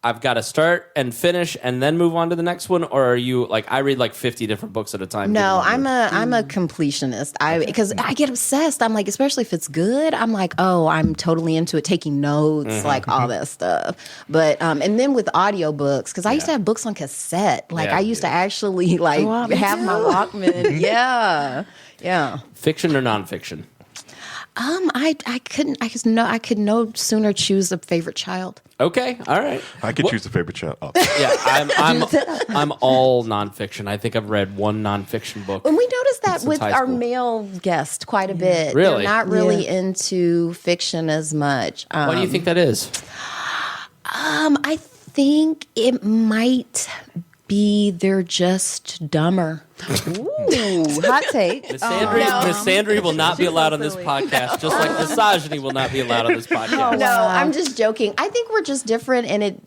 I've got to start and finish and then move on to the next one, or are you like I read like 50 different books at a time? No, I'm a completionist. Because I get obsessed. I'm like, especially if it's good, I'm like, oh, I'm totally into it, taking notes, like all that stuff. But and then with audiobooks, because I used to have books on cassette. Like Yeah. I used to actually like have my Walkman. Yeah. Fiction or nonfiction? I could no sooner choose a favorite child. Okay, all right. I could choose a favorite child. Oh. Yeah, I'm all nonfiction. I think I've read one nonfiction book. And we noticed that since with high our school. male guests quite a bit. Really? They're not really into fiction as much. Why do you think that is? I think it might be they're just dumber. Ooh, hot take. Miss Sandry will not be allowed on this podcast, just like misogyny will not be allowed on this podcast. No, I'm just joking. I think we're just different, and it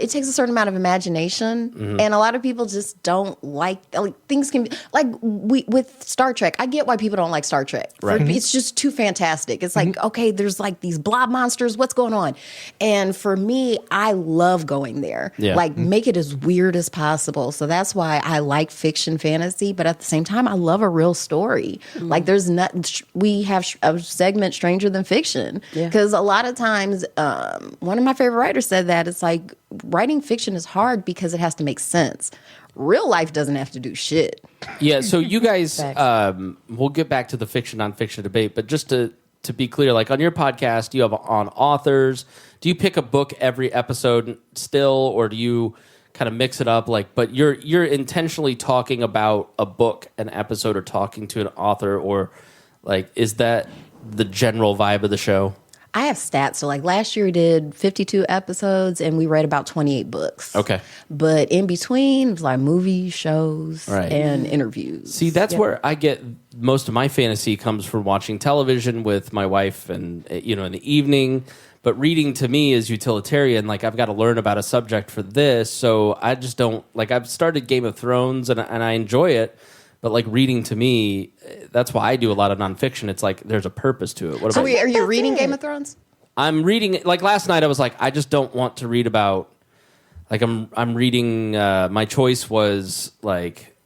takes a certain amount of imagination, and a lot of people just don't like things can be like with Star Trek. I get why people don't like Star Trek. Right. It's just too fantastic. It's like okay, there's like these blob monsters. What's going on? And for me, I love going there. Yeah. Like make it as weird as possible. So that's why I like fiction fantasy. But at the same time, I love a real story. Like there's not, we have a segment Stranger Than Fiction. Because a lot of times, one of my favorite writers said that it's like writing fiction is hard because it has to make sense. Real life doesn't have to do shit. Yeah, so you guys, we'll get back to the fiction nonfiction debate, but just to be clear, like on your podcast, you have on authors. Do you pick a book every episode still, or do you kind of mix it up? Like, but you're intentionally talking about a book, an episode, or talking to an author, or like, is that the general vibe of the show? I have stats. So like last year we did 52 episodes and we read about 28 books. Okay. But in between, it was like movies, shows, Right. and interviews. See, that's where I get most of my fantasy comes from watching television with my wife and, in the evening. But reading to me is utilitarian. Like, I've got to learn about a subject for this. So I just don't, like, I've started Game of Thrones and I enjoy it. But, like, reading to me, that's why I do a lot of nonfiction. It's like there's a purpose to it. What So about you? are you reading Game of Thrones? I'm reading, like, last night I was like, I just don't want to read about, like, I'm reading, my choice was, like,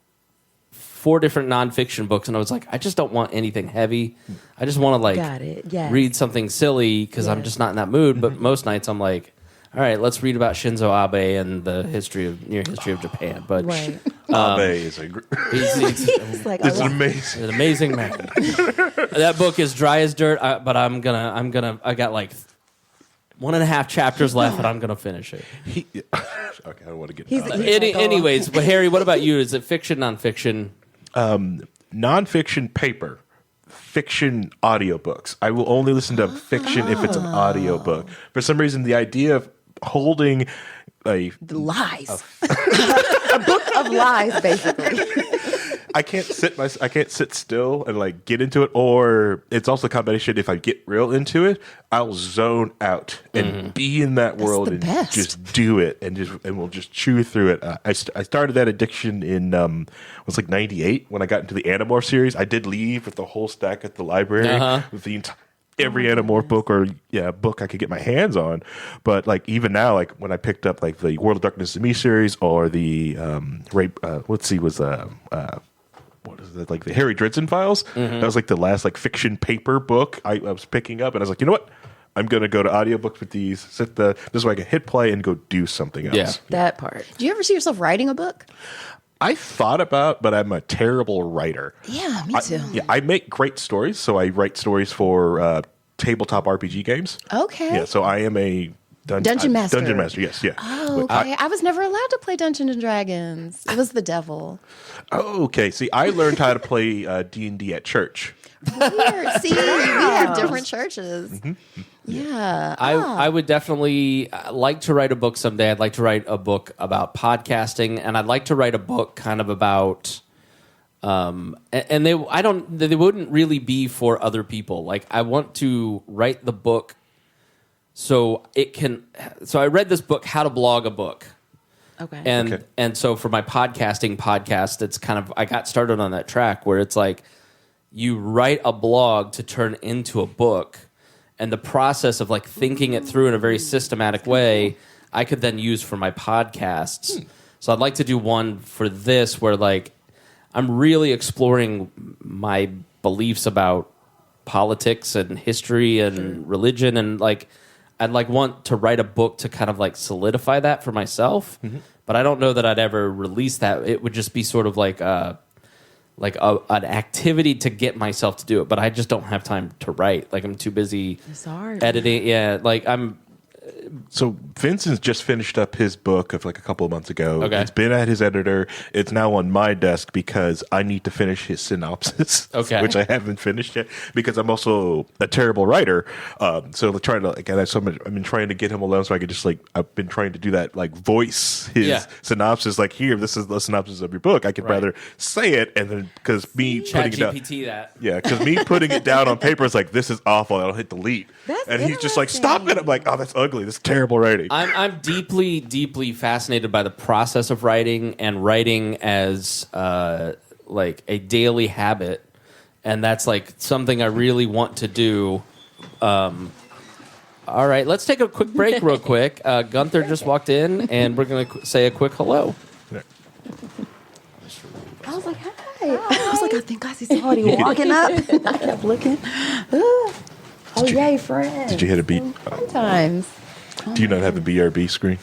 4 different nonfiction books, and I was like, I just don't want anything heavy. I just want to like Got it. Yes. read something silly because I'm just not in that mood. But most nights I'm like, all right, let's read about Shinzo Abe and the near history of Japan. But Right. Abe is a he's It's like, it's amazing. an amazing man. That book is dry as dirt, but I got like 1.5 chapters left, and I'm gonna finish it. Okay, I don't want to get into that. Anyways, but Harry, what about you? Is it fiction, nonfiction? Nonfiction paper, fiction audiobooks. I will only listen to fiction if it's an audiobook. For some reason, the idea of holding The lies. A book of lies, basically. I can't sit still and like get into it, or it's also a combination. If I get real into it, I'll zone out and be in that world and just do it, and we'll just chew through it. I started that addiction in it was like '98 when I got into the Animorph series. I did leave with the whole stack at the library with the entire. Every Animorph book or book I could get my hands on, but like even now, like when I picked up like the World of Darkness and Me series or the what is it, like the Harry Dresden files? That was like the last like fiction paper book I was picking up, and I was like, you know what? I'm gonna go to audiobooks with these. This way I can hit play and go do something else. Yeah, that part. Do you ever see yourself writing a book? I thought about, but I'm a terrible writer. Yeah, me too. I make great stories, so I write stories for tabletop RPG games. Okay. Yeah, so I am a Dungeon Master. Dungeon Master, yes, yeah. Oh, okay. I was never allowed to play Dungeons and Dragons. It was the devil. Oh, okay. See, I learned how to play D&D at church. Weird. See, we have different churches. Yeah. I would definitely like to write a book someday. I'd like to write a book about podcasting, and I'd like to write a book kind of about and they wouldn't really be for other people. Like I want to write the book so I read this book, How to Blog a Book. Okay. And so for my podcasting podcast, it's kind of I got started on that track where it's like you write a blog to turn into a book, and the process of like thinking it through in a very systematic way, I could then use for my podcasts. So I'd like to do one for this where like I'm really exploring my beliefs about politics and history and religion, and like I'd like want to write a book to kind of like solidify that for myself. But I don't know that I'd ever release that. It would just be sort of like an activity to get myself to do it, but I just don't have time to write. Like I'm too busy editing. Yeah, like So Vincent's just finished up his book of like a couple of months ago. Okay. It's been at his editor. It's now on my desk because I need to finish his synopsis, which I haven't finished yet because I'm also a terrible writer. So trying to I've been trying to get him alone so I could just like I've been trying to do that like voice his synopsis like here this is the synopsis of your book. I could rather say it and then because me putting it down, because me putting it down on paper is like this is awful. I'll hit delete, and he's just like stop it. I'm like oh that's ugly. This is terrible writing. I'm deeply, deeply fascinated by the process of writing and writing as like a daily habit, and that's like something I really want to do. All right, let's take a quick break real quick. Gunther just walked in, and we're going to say a quick hello. I was like, hi. I was like, I think I see somebody walking up. And I kept looking. Oh, yay, friend. Did you hit a beat? Sometimes. Do you not have a BRB screen?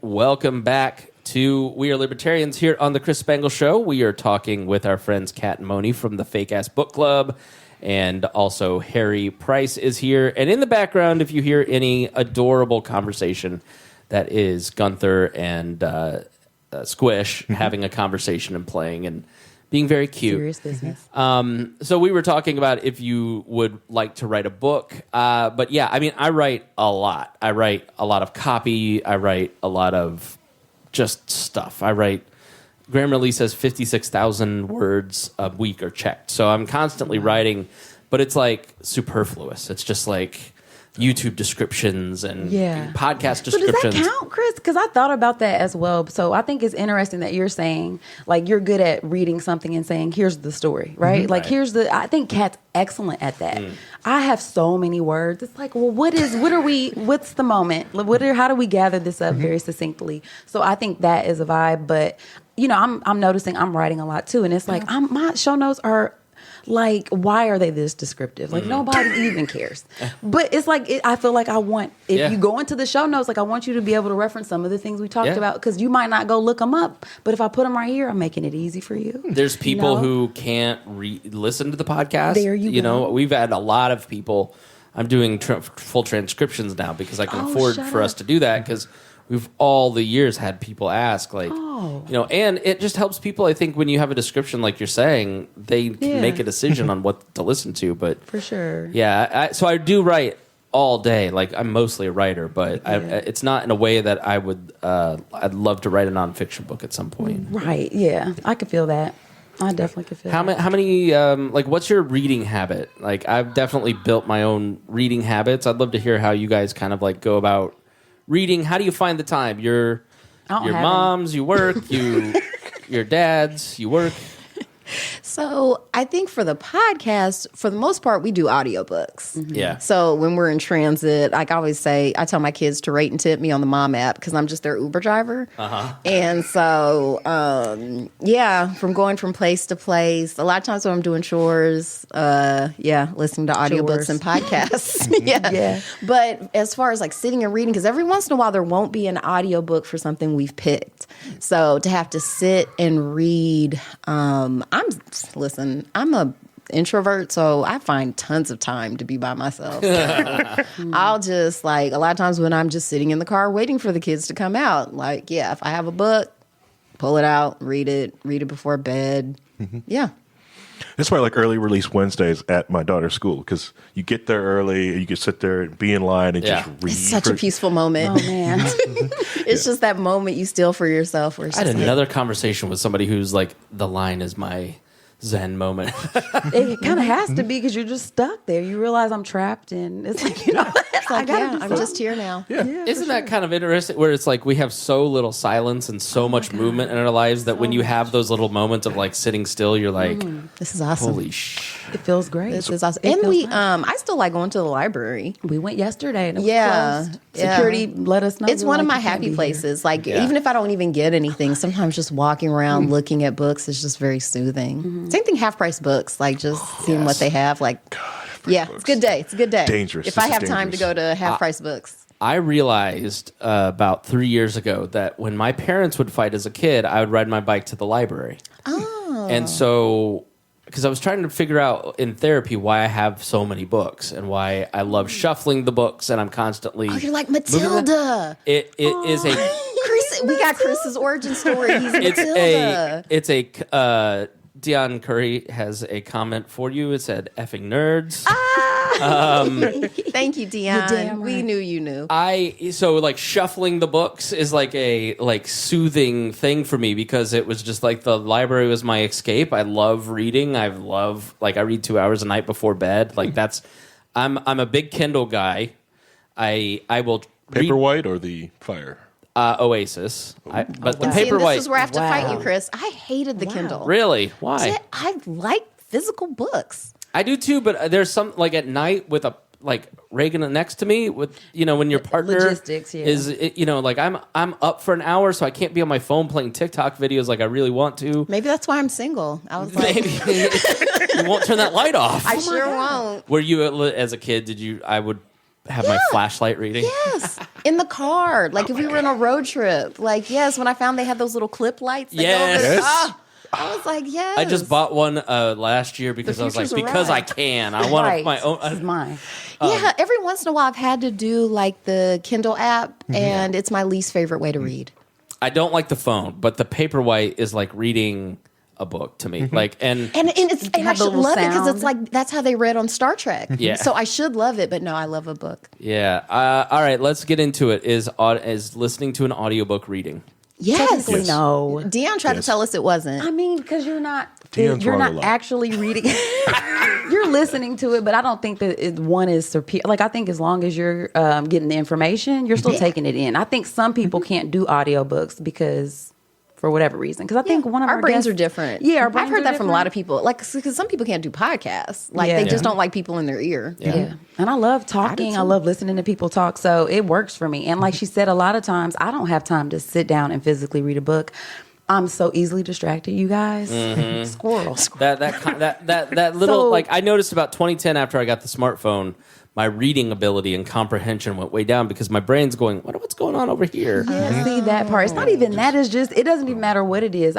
Welcome back to We Are Libertarians here on the Chris Spangle Show. We are talking with our friends Kat and Moni from the Fake Ass Book Club, and also Harry Price is here. And in the background, if you hear any adorable conversation, that is Gunther and Squish having a conversation and playing and being very cute. Serious business. So we were talking about if you would like to write a book. But yeah, I mean, I write a lot. I write a lot of copy. I write a lot of just stuff. Grammarly says 56,000 words a week are checked. So I'm constantly writing, but it's like superfluous. It's just like YouTube descriptions and podcast descriptions. So does that count, Chris? Because I thought about that as well. So I think it's interesting that you're saying, like, you're good at reading something and saying, here's the story, right? Like, I think Kat's excellent at that. I have so many words. It's like, well, what's the moment? How do we gather this up very succinctly? So I think that is a vibe. But, you know, I'm noticing I'm writing a lot too. And it's like, my show notes are, like, why are they this descriptive? Like, nobody even cares. But it's like, I feel like if you go into the show notes, like, I want you to be able to reference some of the things we talked about, because you might not go look them up. But if I put them right here, I'm making it easy for you. There's people who can't listen to the podcast. There you go. Know, we've had a lot of people. I'm doing full transcriptions now because I can afford for us to do that, because we've all the years had people ask, like, and it just helps people. I think when you have a description like you're saying, they can make a decision on what to listen to. But for sure, so I do write all day. Like, I'm mostly a writer, but it's not in a way that I would. I'd love to write a nonfiction book at some point. Right? Yeah, I could feel that. I definitely could feel How many like, what's your reading habit? Like, I've definitely built my own reading habits. I'd love to hear how you guys kind of like go about reading. How do you find the time? Your moms, you work, your dads, you work. So I think for the podcast, for the most part, we do audiobooks. Yeah. So when we're in transit, like I always say, I tell my kids to rate and tip me on the Mom app because I'm just their Uber driver. And so, from going from place to place, a lot of times when I'm doing chores, listening to audiobooks and podcasts. Yeah. But as far as like sitting and reading, because every once in a while there won't be an audiobook for something we've picked. So to have to sit and read, I'm a introvert, so I find tons of time to be by myself. I'll just like a lot of times when I'm just sitting in the car waiting for the kids to come out, like, if I have a book, pull it out, read it before bed. Yeah. That's why I like early release Wednesdays at my daughter's school, because you get there early, you can sit there and be in line and just read. It's such a peaceful moment. Oh, man. It's just that moment you steal for yourself. Where I had another conversation with somebody who's like, the line is my Zen moment. It kind of has to be because you're just stuck there. You realize I'm trapped, and it's like, it's like, I'm just here now. Isn't that kind of interesting? Where it's like we have so little silence and so much movement in our lives that when you have those little moments of like sitting still, you're like, this is awesome. holy shit. It feels great. This is awesome. And we, I still like going to the library. We went yesterday, and it was closed. Security let us know. It's one of my happy places. Like, even if I don't even get anything, sometimes just walking around looking at books is just very soothing. Same thing, half price books, like just seeing what they have. Like, it's a good day. It's a good day. Dangerous. If I have time to go to half price books. I realized about 3 years ago that when my parents would fight as a kid, I would ride my bike to the library. Oh. And so, because I was trying to figure out in therapy why I have so many books and why I love shuffling the books and I'm constantly... Oh, you're like Matilda. It is a... Chris, we got Chris's origin story. He's Matilda. Dion Curry has a comment for you. It said, effing nerds. Thank you, Dion. Right. We knew you knew. So like shuffling the books is like a soothing thing for me because it was just like the library was my escape. I love reading. I read 2 hours a night before bed. Like I'm a big Kindle guy. I will Paperwhite or the Fire? Oasis. But the See, Paperwhite. this is where I have to fight you, Chris. I hated the Kindle. Really? Why? I like physical books. I do too, but there's some like at night with a like Reagan next to me with when your partner logistics, is like I'm up for an hour, so I can't be on my phone playing TikTok videos like I really want to. Maybe that's why I'm single. I was like, Maybe you won't turn that light off. I sure won't. Were you as a kid? I would have my flashlight reading. Yes, in the car. Like if we were on a road trip. Like when I found they had those little clip lights. That go over the, I was like, yes. I just bought one last year because I was like, because I can. I want my own. This is mine. Every once in a while I've had to do like the Kindle app, and it's my least favorite way to read. I don't like the phone, but the Paperwhite is like reading a book to me. Like and I should love it because it's like that's how they read on Star Trek. Yeah. So I should love it, but no, I love a book. Yeah. All right, let's get into it. Is listening to an audiobook reading? Yes. No. Dion tried to tell us it wasn't. I mean, because you're not Dion's actually reading. You're listening to it, but I don't think that one is superior. Like I think as long as you're getting the information, you're still taking it in. I think some people can't do audiobooks because for whatever reason. Because I think one of our brains guests, are different. Yeah, our brains I've heard are that from a different. lot of people. Like because some people can't do podcasts. Like they just don't like people in their ear. Yeah. And I love talking. I love listening to people talk. So it works for me. And like she said, a lot of times I don't have time to sit down and physically read a book. I'm so easily distracted, you guys. Squirrel. That little like I noticed about 2010 after I got the smartphone, my reading ability and comprehension went way down because my brain's going, what's going on over here? Yeah, see that part. It's not even that. It's just, it doesn't even matter what it is.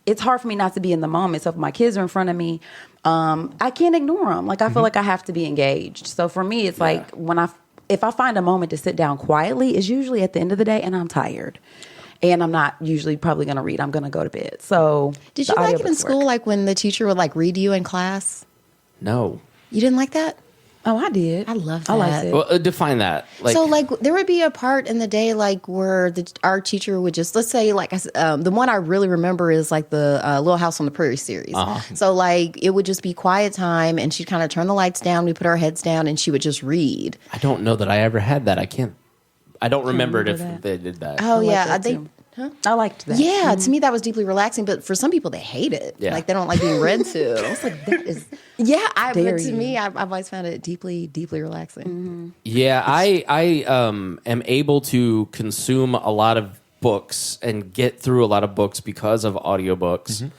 It's hard for me not to be in the moment. So if my kids are in front of me, I can't ignore them. Like I feel like I have to be engaged. So for me, it's like if I find a moment to sit down quietly, it's usually at the end of the day and I'm tired. And I'm not usually probably going to read. I'm going to go to bed. So did you like it in school, like when the teacher would like read to you in class? No. You didn't like that? Oh, I did. I love I liked that. it. Well, define that. So, like, there would be a part in the day, like, where our teacher would just, let's say, like, the one I really remember is, like, the Little House on the Prairie series. So, like, it would just be quiet time, and she'd kind of turn the lights down, we put our heads down, and she would just read. I don't know that I ever had that. I don't remember it if remember that. they did that. Oh, like yeah. that too. I liked that. Yeah, to me, that was deeply relaxing, but for some people, they hate it. Yeah. Like, they don't like being read to. It's like, that is... Yeah, but dare to you. me, I've always found it deeply, deeply relaxing. Yeah, I am able to consume a lot of books and get through a lot of books because of audiobooks.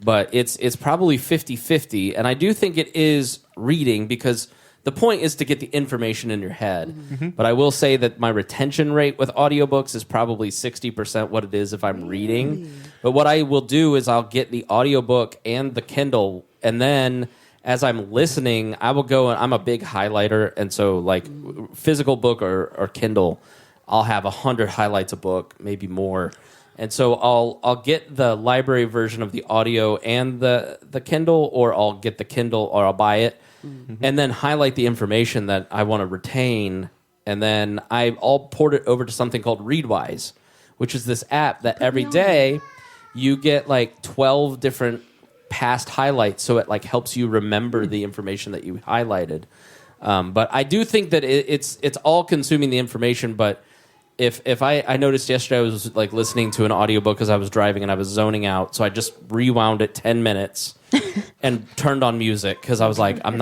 But it's probably 50-50, and I do think it is reading because the point is to get the information in your head. But I will say that my retention rate with audiobooks is probably 60% what it is if I'm reading. But what I will do is I'll get the audiobook and the Kindle, and then as I'm listening, I will go, and I'm a big highlighter, and so like physical book or Kindle, I'll have 100 highlights a book, maybe more. And so I'll get the library version of the audio and the Kindle, or I'll get the Kindle, or I'll buy it, and then highlight the information that I want to retain, and then I'll port it over to something called Readwise, which is this app that every day you get like 12 different past highlights, so it like helps you remember the information that you highlighted. But I do think that it's all consuming the information. But if I noticed yesterday, I was like listening to an audiobook as I was driving and I was zoning out, so I just rewound it 10 minutes and turned on music because I was like, You're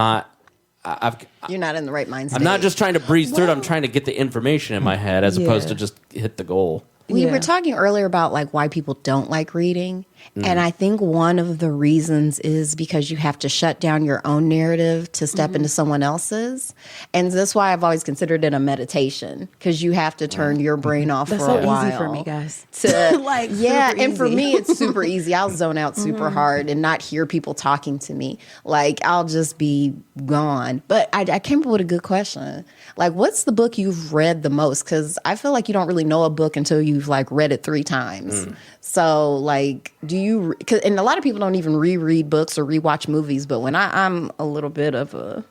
not in the right mind state. I'm not just trying to breeze through it. I'm trying to get the information in my head as opposed to just hit the goal. We were talking earlier about like why people don't like reading. And I think one of the reasons is because you have to shut down your own narrative to step into someone else's. And that's why I've always considered it a meditation, because you have to turn your brain off That's for a so while. easy for me, guys. Like, yeah, super and for easy. me, it's super easy. I'll zone out super hard and not hear people talking to me. Like, I'll just be gone. But I came up with a good question. Like, what's the book you've read the most? Because I feel like you don't really know a book until you've like read it 3 times. So, like, do you? And a lot of people don't even reread books or rewatch movies. But when I'm a little bit of a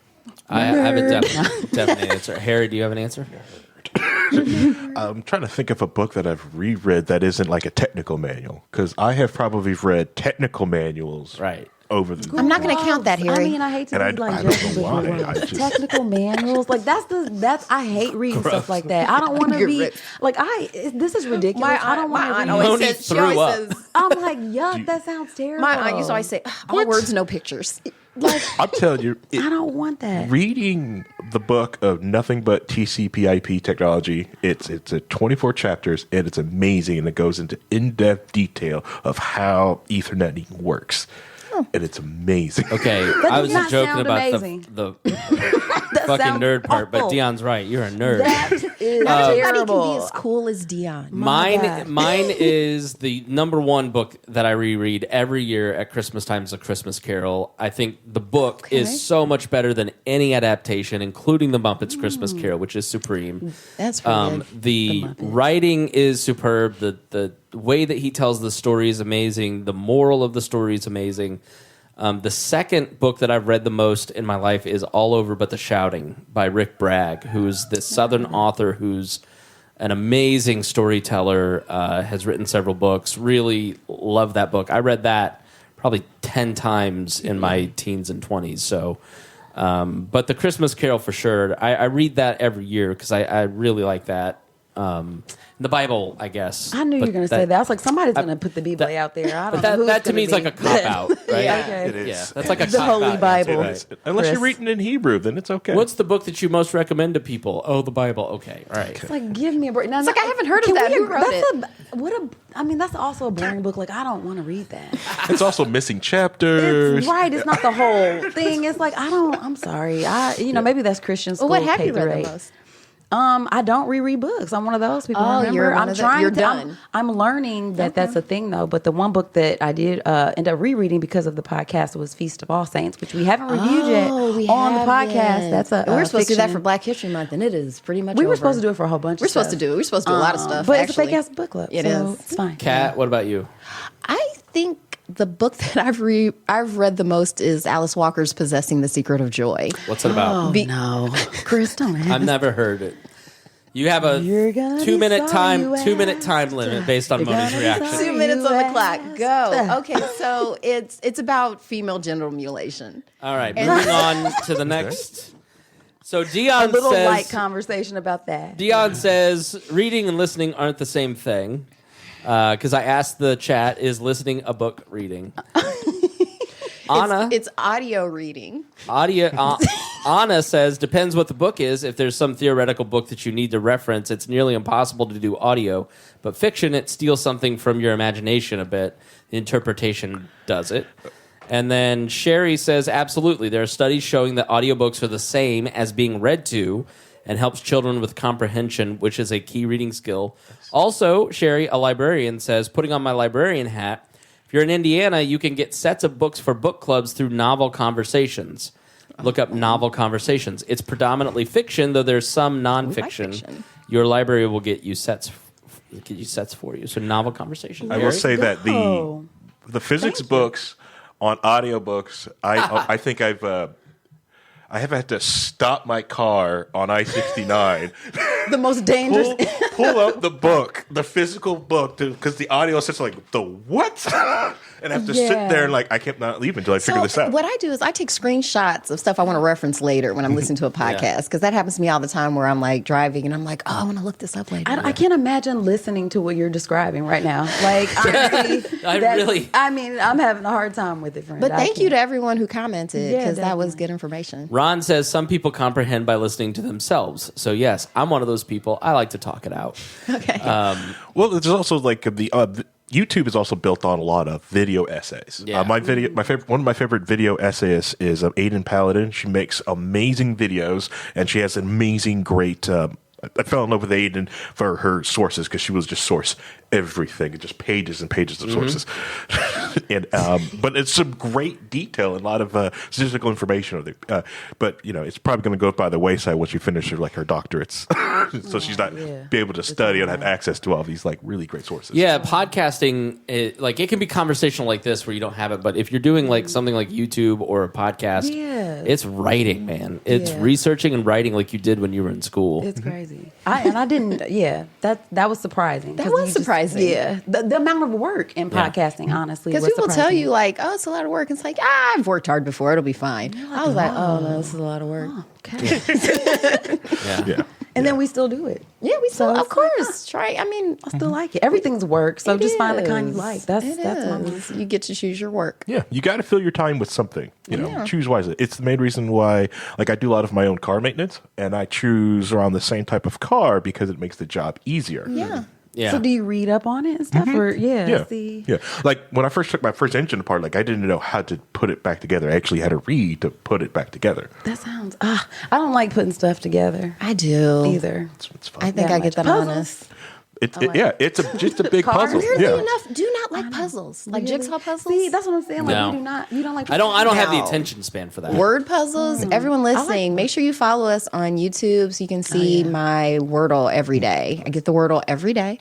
I have a definite answer. Harry, do you have an answer? I'm trying to think of a book that I've reread that isn't like a technical manual, because I have probably read technical manuals over the I'm not going to count that, Harry. I mean, I hate to And be I like don't judging, know but why. you're right. I just- Technical manuals, like that's I hate reading stuff like that. I don't want to You're be right. like this is ridiculous. I don't want to read. Moni threw up. I'm like, yuck, that sounds terrible. My aunt used to always say, all words, no pictures. like, I'm telling you, I don't want that. reading the book of Nothing But TCP/IP Technology, it's a 24 chapters, and it's amazing, and it goes into in-depth detail of how Ethernet works. And it's amazing. Okay, That I does was not joking sound about amazing. the That fucking sounds nerd part, but awful. Dion's right. You're a nerd. That is Everybody can terrible. be as cool as Dion. God. Mine is the #1 book that I reread every year at Christmas time is A Christmas Carol. I think the book is so much better than any adaptation, including the Muppets Christmas Carol, which is supreme. That's pretty good. The writing is superb. The way that he tells the story is amazing. The moral of the story is amazing. The second book that I've read the most in my life is All Over But the Shouting by Rick Bragg, who's this Southern author who's an amazing storyteller, has written several books. Really love that book. I read that probably 10 times in my teens and 20s. So, but the Christmas Carol for sure. I read that every year because I really like that. The Bible, I guess. I knew you But were going to say that. I was like, somebody's going to put the Bible out there. I don't But know who's that to gonna me is be. like a cop out, right? Yeah, okay. It is. Yeah, that's like a The cop-out Holy answer, Bible. right? Unless Chris. you're reading in Hebrew, then it's okay. What's the book that you most recommend to people? Oh, the Bible. Okay, all right. It's like, give me a break. Now, It's like, I haven't heard of that. Who wrote I mean, that's also a boring book. Like, I don't want to read that. It's also missing chapters. It's right. It's not the whole thing. It's like, I'm sorry. Maybe that's Christian school. Well, what have K you through read 8. the most? I don't reread books. I'm one of those people. Oh, remember, you're one I'm of the- trying you're to. done. I'm learning that that's a thing though. But the one book that I did end up rereading because of the podcast was Feast of All Saints, which we haven't reviewed yet on the podcast. That's a we're supposed to do that fiction. for Black History Month, and it is pretty much. We were over. supposed to do it for a whole bunch. We're of supposed stuff. to do. We're supposed to do a lot of stuff. but actually. it's a fake ass book club. It so is. It's fine. Kat, what about you? I think the book that I've read the most is Alice Walker's Possessing the Secret of Joy. What's it about? Oh, no. Chris, don't ask. I've never heard it. You have a You're gonna 2 minute be time sorry you 2 minute asked. time limit based on You're Moni's gonna be reaction. sorry. 2 minutes on the You clock. asked. Go. Okay, so it's about female genital mutilation. All right, moving on to the next. So A Dion little says, light conversation about that. Dion says reading and listening aren't the same thing. Because I asked the chat, is listening a book reading? Anna, It's audio reading. Anna says, depends what the book is. If there's some theoretical book that you need to reference, it's nearly impossible to do audio. But fiction, it steals something from your imagination a bit. The interpretation does it. And then Sherry says, absolutely. There are studies showing that audiobooks are the same as being read to and helps children with comprehension, which is a key reading skill. Also, Sherry, a librarian, says, putting on my librarian hat, if you're in Indiana, you can get sets of books for book clubs through Novel Conversations. Look up Novel Conversations. It's predominantly fiction, though there's some nonfiction. fiction. Your library will get you sets for you. So Novel Conversations. I will say that the physics books on audiobooks, I think I have had to stop my car on I-69. The most dangerous. pull up the book, the physical book, because the audio sits like, the what? And I have to sit there and I can't not leave until I figure this out. What I do is I take screenshots of stuff I want to reference later when I'm listening to a podcast, because that happens to me all the time where I'm driving and I'm like, oh, I want to look this up later. I can't imagine listening to what you're describing right now. Honestly, I'm having a hard time with it. Friend. But thank you to everyone who commented, Yeah, because that was definitely. good information. Ron says some people comprehend by listening to themselves. So yes, I'm one of those people. I like to talk it out. Okay. Well, there's also YouTube is also built on a lot of video essays. Yeah. One of my favorite video essayists is Aiden Paladin. She makes amazing videos, and she has an amazing, great. I fell in love with Aiden for her sources, because she was just source everything, just pages and pages of sources. And but it's some great detail and a lot of statistical information. But it's probably going to go by the wayside once you finish her doctorates, so she's not be able to study and have access to all these really great sources. Yeah, podcasting, it can be conversational like this where you don't have it, but if you're doing something like YouTube or a podcast, it's writing, man. It's researching and writing like you did when you were in school. It's crazy. I didn't. Yeah, that was surprising. That was surprising. Yeah, the amount of work in podcasting, honestly, Because was people tell surprising. you oh, it's a lot of work. It's I've worked hard before. It'll be fine. I was oh no, this is a lot of work. Okay. Yeah. And then we still do it. Yeah, we still, So of it's like, course, try. I mean, I still like it. Everything's work, so it just find the kind you is. like. That's It my is. You get to choose your work. Yeah, you got to fill your time with something. Choose wisely. It's the main reason why, I do a lot of my own car maintenance, and I choose around the same type of car because it makes the job easier. Yeah. Yeah. So do you read up on it and stuff? Or Yeah, see. yeah. When I first took my first engine apart, I didn't know how to put it back together. I actually had to read to put it back together. That sounds. I don't like putting stuff together I do. either. It's fun. I think I get that Puzzles. honest. It's just a big Cars. puzzle. Weirdly Yeah. enough, do not like puzzles. Like jigsaw puzzles. See, that's what I'm saying. No. You do not. You don't like. I don't have the No. attention span for that. Word puzzles. Everyone listening, make sure you follow us on YouTube so you can see my Wordle every day. I get the Wordle every day,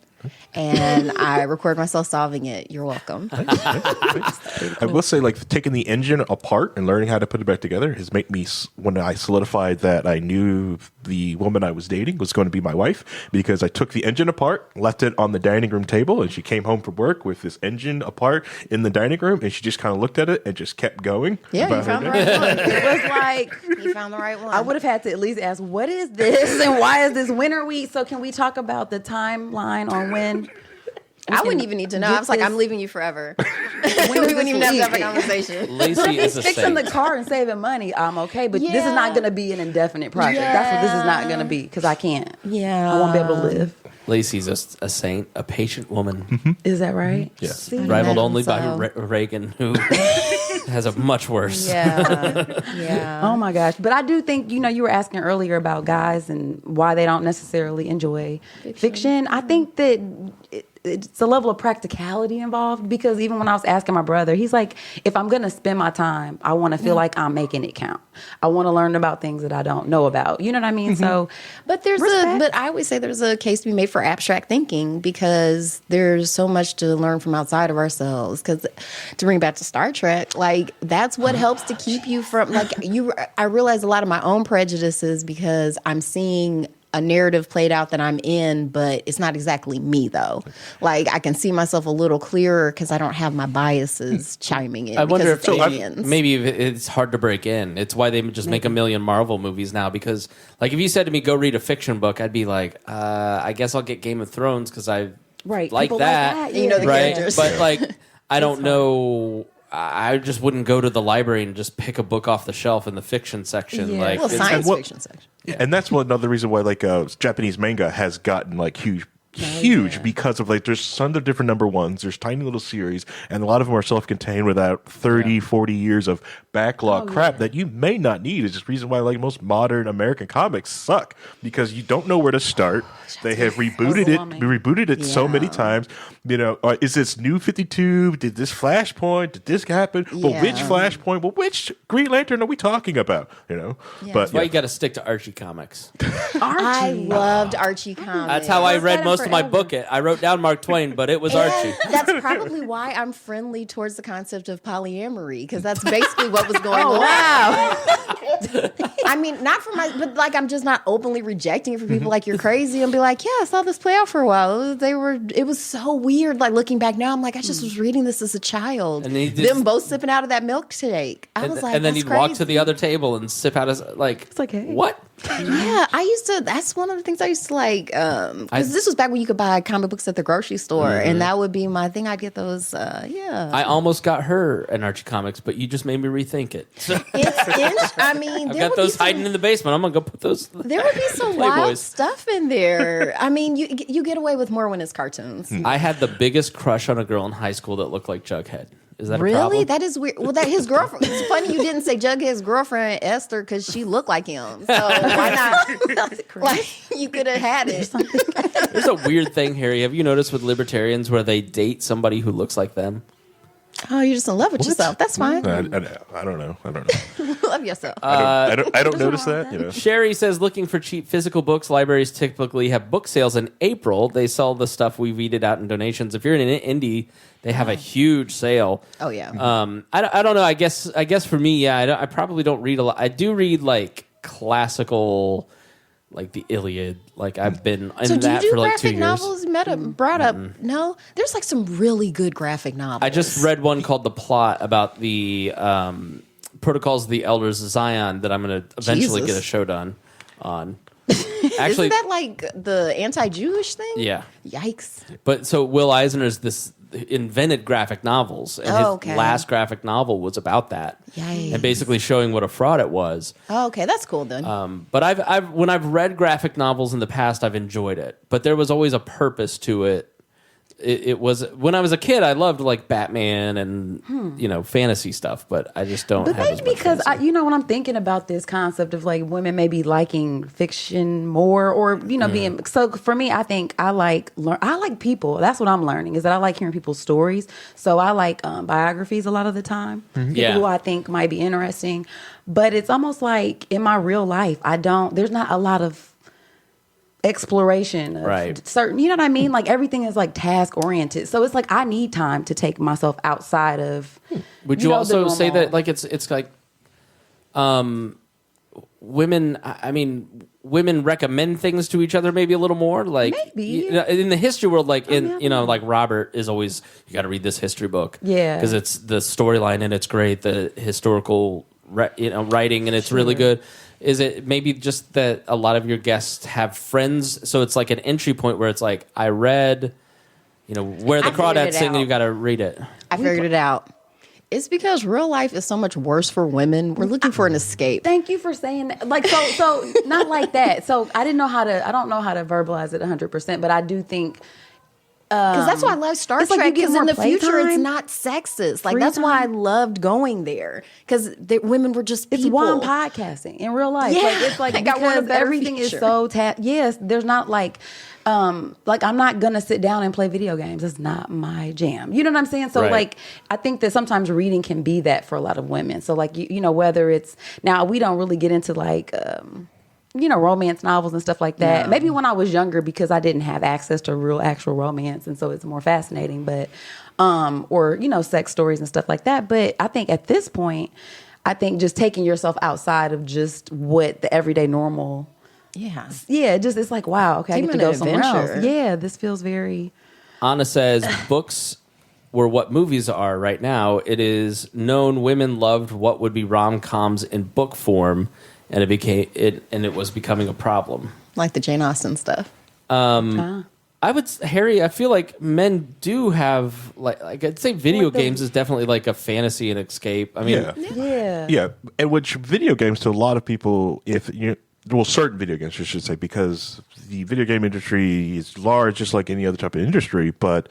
and I record myself solving it. You're welcome. I will say, taking the engine apart and learning how to put it back together has made me, when I solidified that I knew the woman I was dating was going to be my wife, because I took the engine apart, left it on the dining room table, and she came home from work with this engine apart in the dining room, and she just kind of looked at it and just kept going. Yeah, you about her found the day. right one. It was like You found the right one. I would have had to at least ask, "What is this? And why is this winter wheat?" So can we talk about the timeline on when? I wouldn't even need to know. I was like, I'm leaving you forever. we wouldn't even have to have a conversation. Lacey is a Fixing the saint. car and saving money, I'm okay. But this is not going to be an indefinite project. That's what this is not going to be, because I can't. Yeah. I won't be able to live. Lacey's a saint, a patient woman, Is that right? Yeah. See? rivaled only by so. Reagan, who has a much worse. Yeah. Yeah. Oh my gosh. But I do think, you were asking earlier about guys and why they don't necessarily enjoy fiction. I think that it's a level of practicality involved, because even when I was asking my brother, he's like, if I'm going to spend my time, I want to feel like I'm making it count. I want to learn about things that I don't know about. You know what I mean? So, but I always say there's a case to be made for abstract thinking, because there's so much to learn from outside of ourselves. Because to bring back to Star Trek, like that's what helps to keep you from I realize a lot of my own prejudices because I'm seeing a narrative played out that I'm in, but it's not exactly me though. Like I can see myself a little clearer because I don't have my biases chiming in. I wonder if maybe it's hard to break in. It's why they just make a million Marvel movies now. Because like if you said to me, go read a fiction book, I'd be like, I guess I'll get Game of Thrones because I like that. You know the characters. But like I don't know. I just wouldn't go to the library and just pick a book off the shelf in the fiction section. Yeah. Like Science fiction section. Yeah. And that's another reason why Japanese manga has gotten like huge because of like there's tons of different number ones, there's tiny little series, and a lot of them are self-contained without 30 40 years of backlog crap that you may not need. It's just the reason why like most modern American comics suck, because you don't know where to start. They have rebooted it so many times. You know, is this New 52? Did this Flashpoint? Did this happen? But which Flashpoint? Well, which Green Lantern are we talking about? You know, but that's why you got to stick to Archie comics. I loved Archie comics. That's how I read most of my book. I wrote down Mark Twain, but it was Archie. That's probably why I'm friendly towards the concept of polyamory, because that's basically what was going on. Wow. I mean, not for but like I'm just not openly rejecting it for people like you're crazy and be like, yeah, I saw this play out for a while. It was so weird. Like looking back now, I'm like, I just was reading this as a child. And them both sipping out of that milkshake. I was like, and then that's he'd crazy. walk to the other table and sip out his It's like, hey. What? Yeah, that's one of the things I used to like, because this was back when you could buy comic books at the grocery store, and that would be my thing. I'd get those, I almost got her an Archie comics, but you just made me rethink it. I mean, I've got those hiding in the basement. I'm going to go put those. There would be some wild stuff in there. I mean, you get away with more when it's cartoons. I had the bigged crush on a girl in high school that looked like Jughead. Is that really? a problem? That is weird. Well, that his girlfriend. It's funny you didn't say Jughead's girlfriend Esther, because she looked like him. So why not? Like you could have had it. There's a weird thing, Harry. Have you noticed with libertarians where they date somebody who looks like them? Oh, you're just in love with yourself. That's fine. I don't know. Love yourself. I don't notice that. You know. Sherry says, looking for cheap physical books. Libraries typically have book sales in April. They sell the stuff we weeded out in donations. If you're in an indie, they have a huge sale. Oh yeah. I don't know. I guess for me, yeah. I probably don't read a lot. I do read like classical, like the Iliad. Like I've been in that for like 2 years. Novels? Brought up? No, there's like some really good graphic novels. I just read one called The Plot about the Protocols of the Elders of Zion that I'm going to eventually get a show done on. Actually, isn't that like the anti-Jewish thing? Yeah. Yikes. But so Will Eisner's invented graphic novels, and his last graphic novel was about that. Yikes. And basically showing what a fraud it was. Oh, okay, that's cool then. But when I've read graphic novels in the past, I've enjoyed it. But there was always a purpose to it. It was when I was a kid, I loved like Batman and fantasy stuff, but I just don't. But have maybe because when I'm thinking about this concept of like women maybe liking fiction more, or being so. For me, I think I like people. That's what I'm learning, is that I like hearing people's stories. So I like biographies a lot of the time. People who I think might be interesting, but it's almost like in my real life, there's not a lot of exploration of certain, you know what I mean? Like everything is like task oriented. So it's like I need time to take myself outside of. Would you also say that like it's like women, I mean, women recommend things to each other maybe a little more, like maybe in the history world, like like Robert is always, you got to read this history book, because it's the storyline and it's great, the historical writing, and it's really good. Is it maybe just that a lot of your guests have friends, so it's like an entry point where it's like, I read, Where the Crawdads Sing, and you got to read it. I figured it out. It's because real life is so much worse for women. We're looking for an escape. Thank you for saying that. Like so not like that. So I don't know how to verbalize it 100%, but I do think. Because that's why I love Star Trek, because in the future it's not sexist. Like that's why I loved going there, because women were just people. It's why I'm podcasting in real life. Yeah. Like it's like because everything is so yes, there's not like like I'm not gonna sit down and play video games. It's not my jam. You know what I'm saying? So Right. like I think that sometimes reading can be that for a lot of women. So like you know, whether it's now we don't really get into like you know, romance novels and stuff like that. No. Maybe when I was younger because I didn't have access to real actual romance, and so it's more fascinating. But or you know, sex stories and stuff like that. But I think at this point, I think just taking yourself outside of just what the everyday normal. Yeah, it's like, wow, okay, I get to go somewhere else. Yeah, this feels very... Anna says, books were what movies are right now. It is known women loved what would be rom-coms in book form, and it was becoming a problem. Like the Jane Austen stuff. Harry, I feel like men do have, like I'd say video games is definitely like a fantasy and escape. I mean, Yeah, and which video games to a lot of people, certain video games, I should say, because the video game industry is large, just like any other type of industry. But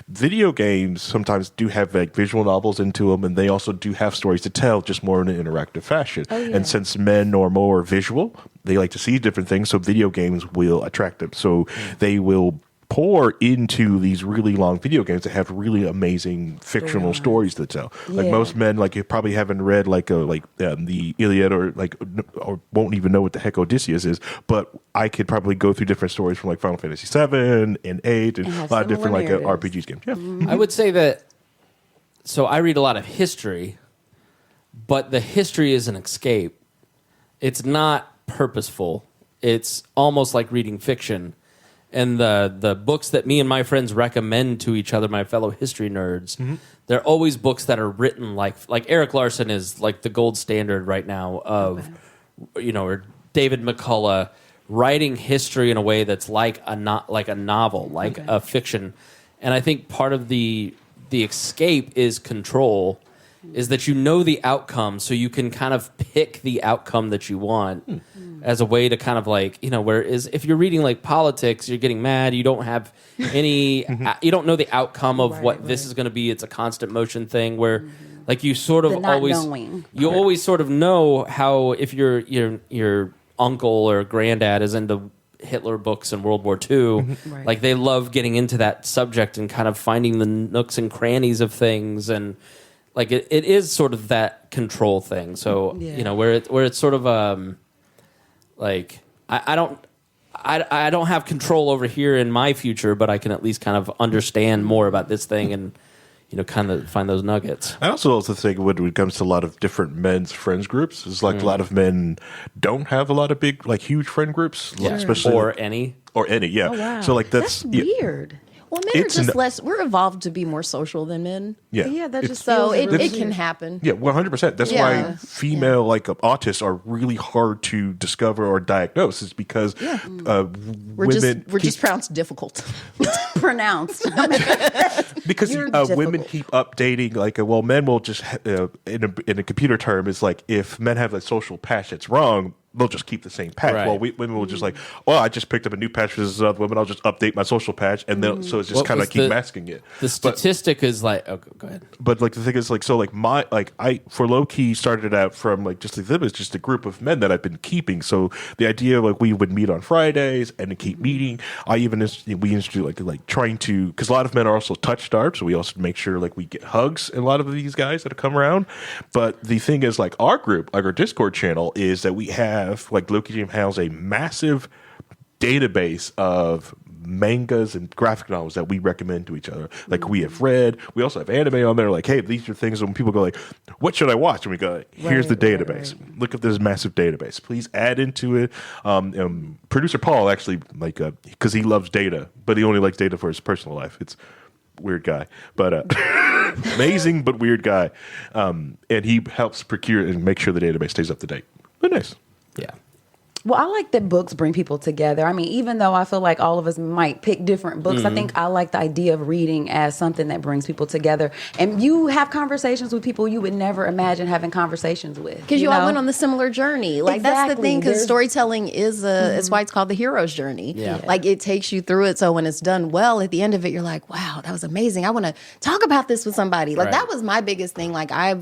video games sometimes do have like visual novels into them, and they also do have stories to tell, just more in an interactive fashion. And since men are more visual, they like to see different things. So video games will attract them. So they will pour into these really long video games that have really amazing fictional stories to tell. Like most men, like you probably haven't read the Iliad or won't even know what the heck Odysseus is. But I could probably go through different stories from like Final Fantasy 7 and 8 and a lot of different like RPGs games. Yeah, I would say that. So I read a lot of history, but the history is an escape. It's not purposeful. It's almost like reading fiction. And the books that me and my friends recommend to each other, my fellow history nerds, they're always books that are written like Eric Larson is like the gold standard right now of, or David McCullough writing history in a way that's like a novel, like a fiction. And I think part of the escape is control, is that you know the outcome, so you can kind of pick the outcome that you want. As a way to kind of like, whereas if you're reading like politics, you're getting mad, you don't have any, you don't know the outcome of what this is going to be. It's a constant motion thing where like you sort of always sort of know how, if your uncle or granddad is into Hitler books and World War II, like they love getting into that subject and kind of finding the nooks and crannies of things. And like it is sort of that control thing. So, where it's sort of, like I don't have control over here in my future, but I can at least kind of understand more about this thing and kind of find those nuggets. I also think when it comes to a lot of different men's friends groups, it's like a lot of men don't have a lot of big, like huge friend groups, especially or any. Yeah. Oh, wow. So like that's weird. Well, men are just less. We're evolved to be more social than men. Yeah, that just so feels it can happen. Yeah, 100%. That's why female autists are really hard to discover or diagnose. Is because we're just pronounced difficult. Pronounced because women keep updating. Like, men will just in a computer term is like if men have a social patch that's wrong, they'll just keep the same patch. Right. Well, women will just like, I just picked up a new patch for this other woman. I'll just update my social patch, and so it's just kind of keep masking it. The statistic is like, go ahead. But like the thing is like, so like I for low key started out from like just like them as just a group of men that I've been keeping. So the idea like we would meet on Fridays and keep meeting. We institute like trying to, because a lot of men are also touch starved, so we also make sure like we get hugs in a lot of these guys that come around. But the thing is like our group, like our Discord channel, is that we have like Loki Jam has a massive database of mangas and graphic novels that we recommend to each other. Like we have read. We also have anime on there. Like, hey, these are things when people go like, what should I watch? And we go, here's the database. Look at this massive database. Please add into it. Producer Paul actually because he loves data, but he only likes data for his personal life. It's weird guy, but amazing but weird guy. And he helps procure and make sure the database stays up to date. But nice. Yeah. Well, I like that books bring people together. I mean, even though I feel like all of us might pick different books, I think I like the idea of reading as something that brings people together. And you have conversations with people you would never imagine having conversations with. Because you all went on the similar journey. Like, that's the thing, because storytelling is it's why it's called the hero's journey. Yeah. Like, it takes you through it. So when it's done well, at the end of it, you're like, wow, that was amazing. I want to talk about this with somebody. Like, that was my biggest thing. Like, I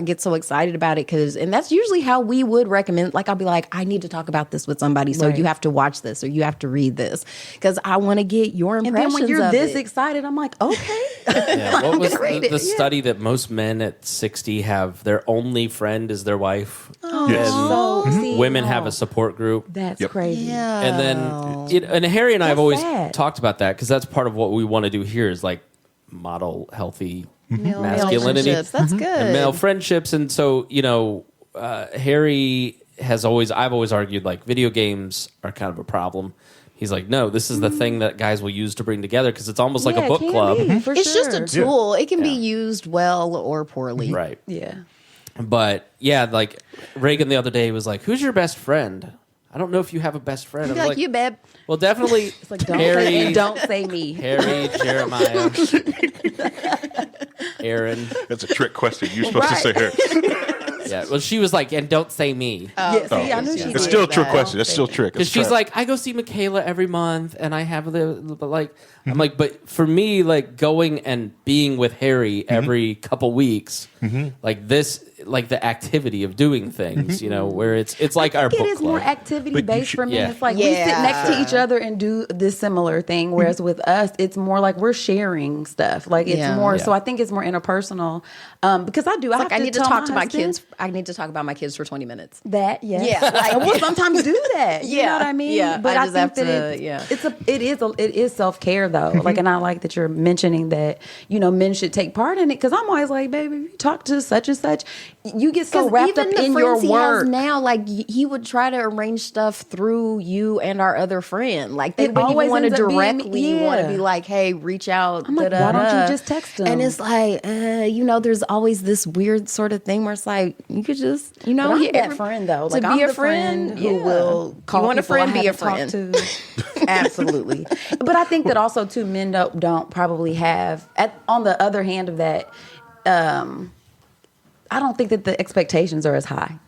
get so excited about it and that's usually how we would recommend. Like, I'll be like, I need to talk about about this with somebody, so Right. you have to watch this or you have to read this because I want to get your And impressions then when you're of this it. excited, I'm like, okay. Yeah, what was read the it, yeah. study that most men at 60 have their only friend is their wife? Yes. So see, Women have a support group. That's Yep. crazy. Yeah. And then, and Harry and I have That's always sad. talked about that because that's part of what we want to do here is like model healthy Male masculinity relationships. That's good. and male friendships. And so, Harry I've always argued like video games are kind of a problem. He's like, no, this is the thing that guys will use to bring together because it's almost like a Yeah, book it can club. be, for It's sure. just a tool. It can be Yeah. used well or poorly. Right. Yeah. But yeah, like Reagan the other day was like, who's your best friend? I don't know if you have a best friend. Be I'm like, you, babe. well, definitely It's like don't Harry, say, and don't say me. Harry, Jeremiah, Aaron. That's a trick question. You're supposed to say here. Yeah. Well, she was like, and don't say me. Yeah, see, I knew she It's did still a trick that. question. It's still a trick. Because It's a she's trap. like, I go see Michaela every month, and I have but like, I'm like, but for me, like going and being with Harry every couple weeks, like this, like the activity of doing things, where it's like our It book is club. more activity But you based should- for me. Yeah. It's like we sit next to Yeah. each other and do this similar thing. Whereas with us, it's more like we're sharing stuff. Like it's Yeah. more. Yeah. So I think it's more interpersonal. Because I do. I Like, I have need to tell talk to my husband kids. I need to talk about my kids for 20 minutes. That yes. Yeah, like- I will sometimes do that. You know Yeah, what I mean? yeah, But I I, just think have that to- it is self care though. Like, and I like that you're mentioning that men should take part in it because I'm always like, baby, if you talk to such and such, you get so wrapped up even the in your friends he work. has now, like he would try to arrange stuff through you and our other friend. Like they It wouldn't even always want to ends up being- directly want to yeah. be like, "Hey, reach out." I'm like, why don't you just text them? And it's like, there's always this weird sort of thing where it's like you could just, But I'm yeah, that friend though. to Like be I'm a the friend who yeah. will call. You want a people I friend, be a haven't friend. talked to. Absolutely. But I think that also too, men don't probably have. On the other hand of that, I don't think that the expectations are as high.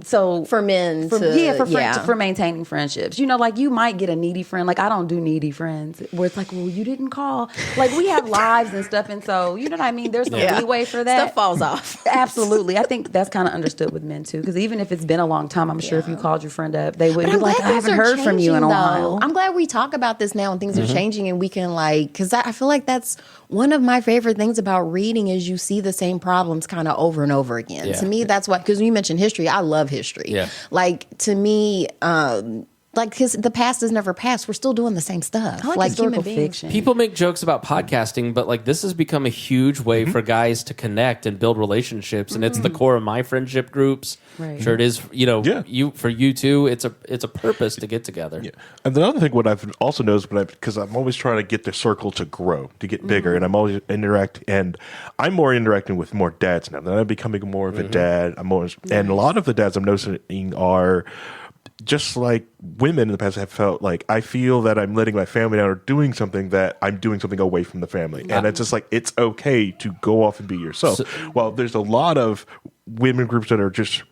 So for men, for maintaining friendships, like you might get a needy friend. Like I don't do needy friends, where it's like, well, you didn't call. Like we have lives and stuff, and so you know what I mean. There's some leeway for that. Stuff falls off. Absolutely, I think that's kind of understood with men too. Because even if it's been a long time, I'm sure if you called your friend up, they would be like, I haven't heard from you in a while. I'm glad we talk about this now and things are changing and we can because I feel like that's one of my favorite things about reading is you see the same problems kind of over and over again. Yeah. To me, that's what, because you mentioned history, I love history. Yeah. Like to me, because the past is never past. We're still doing the same stuff. I like human historical beings. fiction. People make jokes about podcasting, but like this has become a huge way for guys to connect and build relationships, and it's the core of my friendship groups. Right. Sure, it is. Yeah. You too. It's a purpose to get together. Yeah. And the other thing, what I've also noticed, because I'm always trying to get the circle to grow, to get bigger, and I'm always I'm more interacting with more dads now. That I'm becoming more of a dad. And a lot of the dads I'm noticing are just like women in the past have felt like I feel that I'm letting my family down or doing something that I'm doing something away from the family. And it's just like, it's okay to go off and be yourself. Well, there's a lot of women groups that are just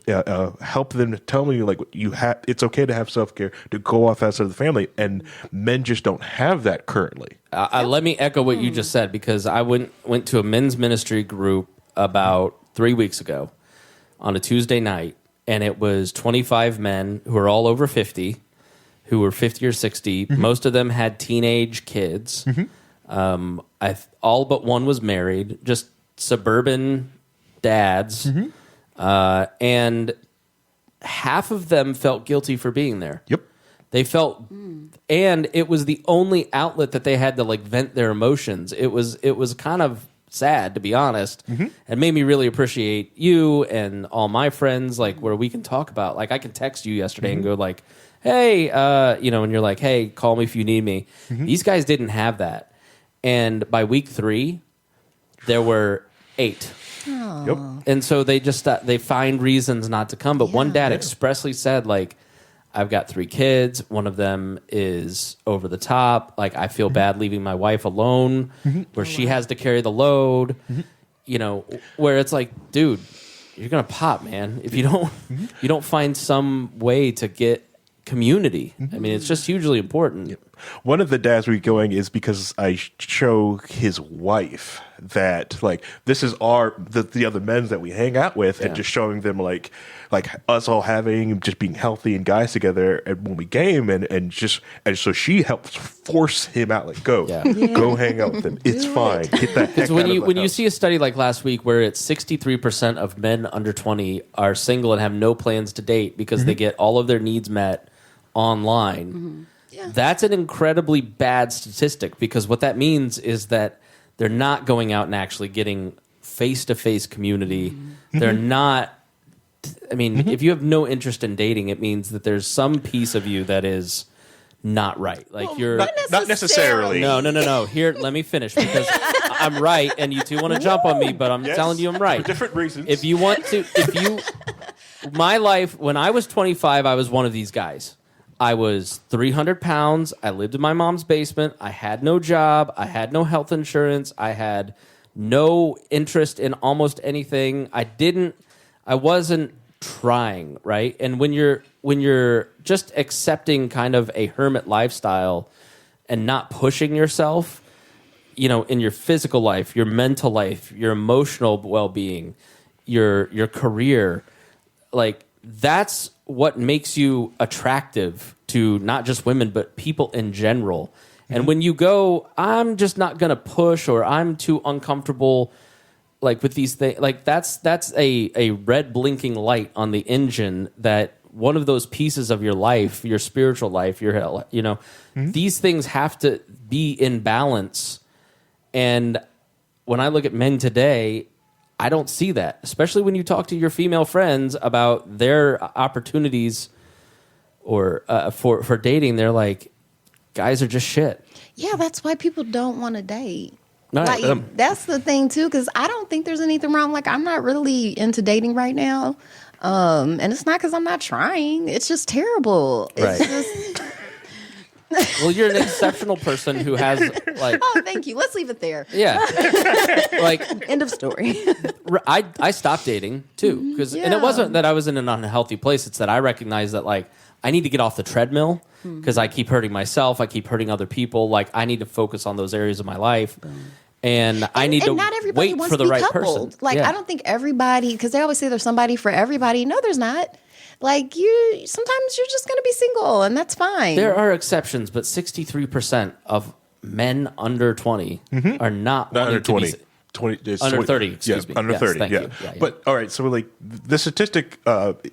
help them to tell me like it's okay to have self-care, to go off outside of the family. And men just don't have that currently. Let me echo what you just said because I went to a men's ministry group about 3 weeks ago on a Tuesday night. And it was 25 men who are all over 50, who were 50 or 60. Most of them had teenage kids. All but one was married, just suburban dads. And half of them felt guilty for being there. Yep. They felt, and it was the only outlet that they had to like vent their emotions. It was kind of sad, to be honest. It made me really appreciate you and all my friends, like where we can talk about, like I can text you yesterday and go like, hey, and you're like, hey, call me if you need me. These guys didn't have that. And by week 3, there were 8. Yep. And so they just, they find reasons not to come. But one dad expressly said like, I've got 3 kids. One of them is over the top. Like, I feel bad leaving my wife alone where she has to carry the load, where it's like, dude, you're going to pop, man. If you don't find some way to get community. I mean, it's just hugely important. one of the dads we going is because I show his wife that like this is the other men that we hang out with, and just showing them like us all just being healthy and guys together, and when we game and so she helps force him out, like go hang out with them. It's fine. Get that. Heck when out of the you house. see a study like last week where it's 63% of men under 20 are single and have no plans to date because they get all of their needs met online. That's an incredibly bad statistic, because what that means is that they're not going out and actually getting face-to-face community. They're not. I mean, if you have no interest in dating, it means that there's some piece of you that is not right. Like you're not necessarily. No. Here, let me finish, because I'm right, and you two want to jump on me, but I'm telling you I'm right. For different reasons. My life, when I was 25, I was one of these guys. I was 300 pounds. I lived in my mom's basement. I had no job. I had no health insurance. I had no interest in almost anything. I wasn't trying, right? And when you're just accepting kind of a hermit lifestyle and not pushing yourself, in your physical life, your mental life, your emotional well-being, your career, like that's what makes you attractive to not just women, but people in general. And when you go, I'm just not going to push, or I'm too uncomfortable, like with these things, like that's a red blinking light on the engine that one of those pieces of your life, your spiritual life, your hell, these things have to be in balance. And when I look at men today, I don't see that, especially when you talk to your female friends about their opportunities or for dating. They're like, guys are just shit. Yeah, that's why people don't want to date. Right. Like, that's the thing too, because I don't think there's anything wrong. Like, I'm not really into dating right now, and it's not because I'm not trying. It's just terrible. It's just. Well, you're an exceptional person who has like. Oh, thank you. Let's leave it there. Yeah. Like, End of story. I stopped dating too, and it wasn't that I was in an unhealthy place. It's that I recognize that like I need to get off the treadmill because I keep hurting myself. I keep hurting other people. Like I need to focus on those areas of my life. And I need to not everybody wait wants for the to be right coupled. person. Like, Yeah. I don't think everybody, because they always say there's somebody for everybody. No, there's not. Like, sometimes you're just going to be single, and that's fine. There are exceptions, but 63% of men under 20 are not Not under wanting to 20. be. 20, it's Under 20 30, excuse me. Under Yes, 30, thank yeah. you. Yeah. But, all right, so like the statistic,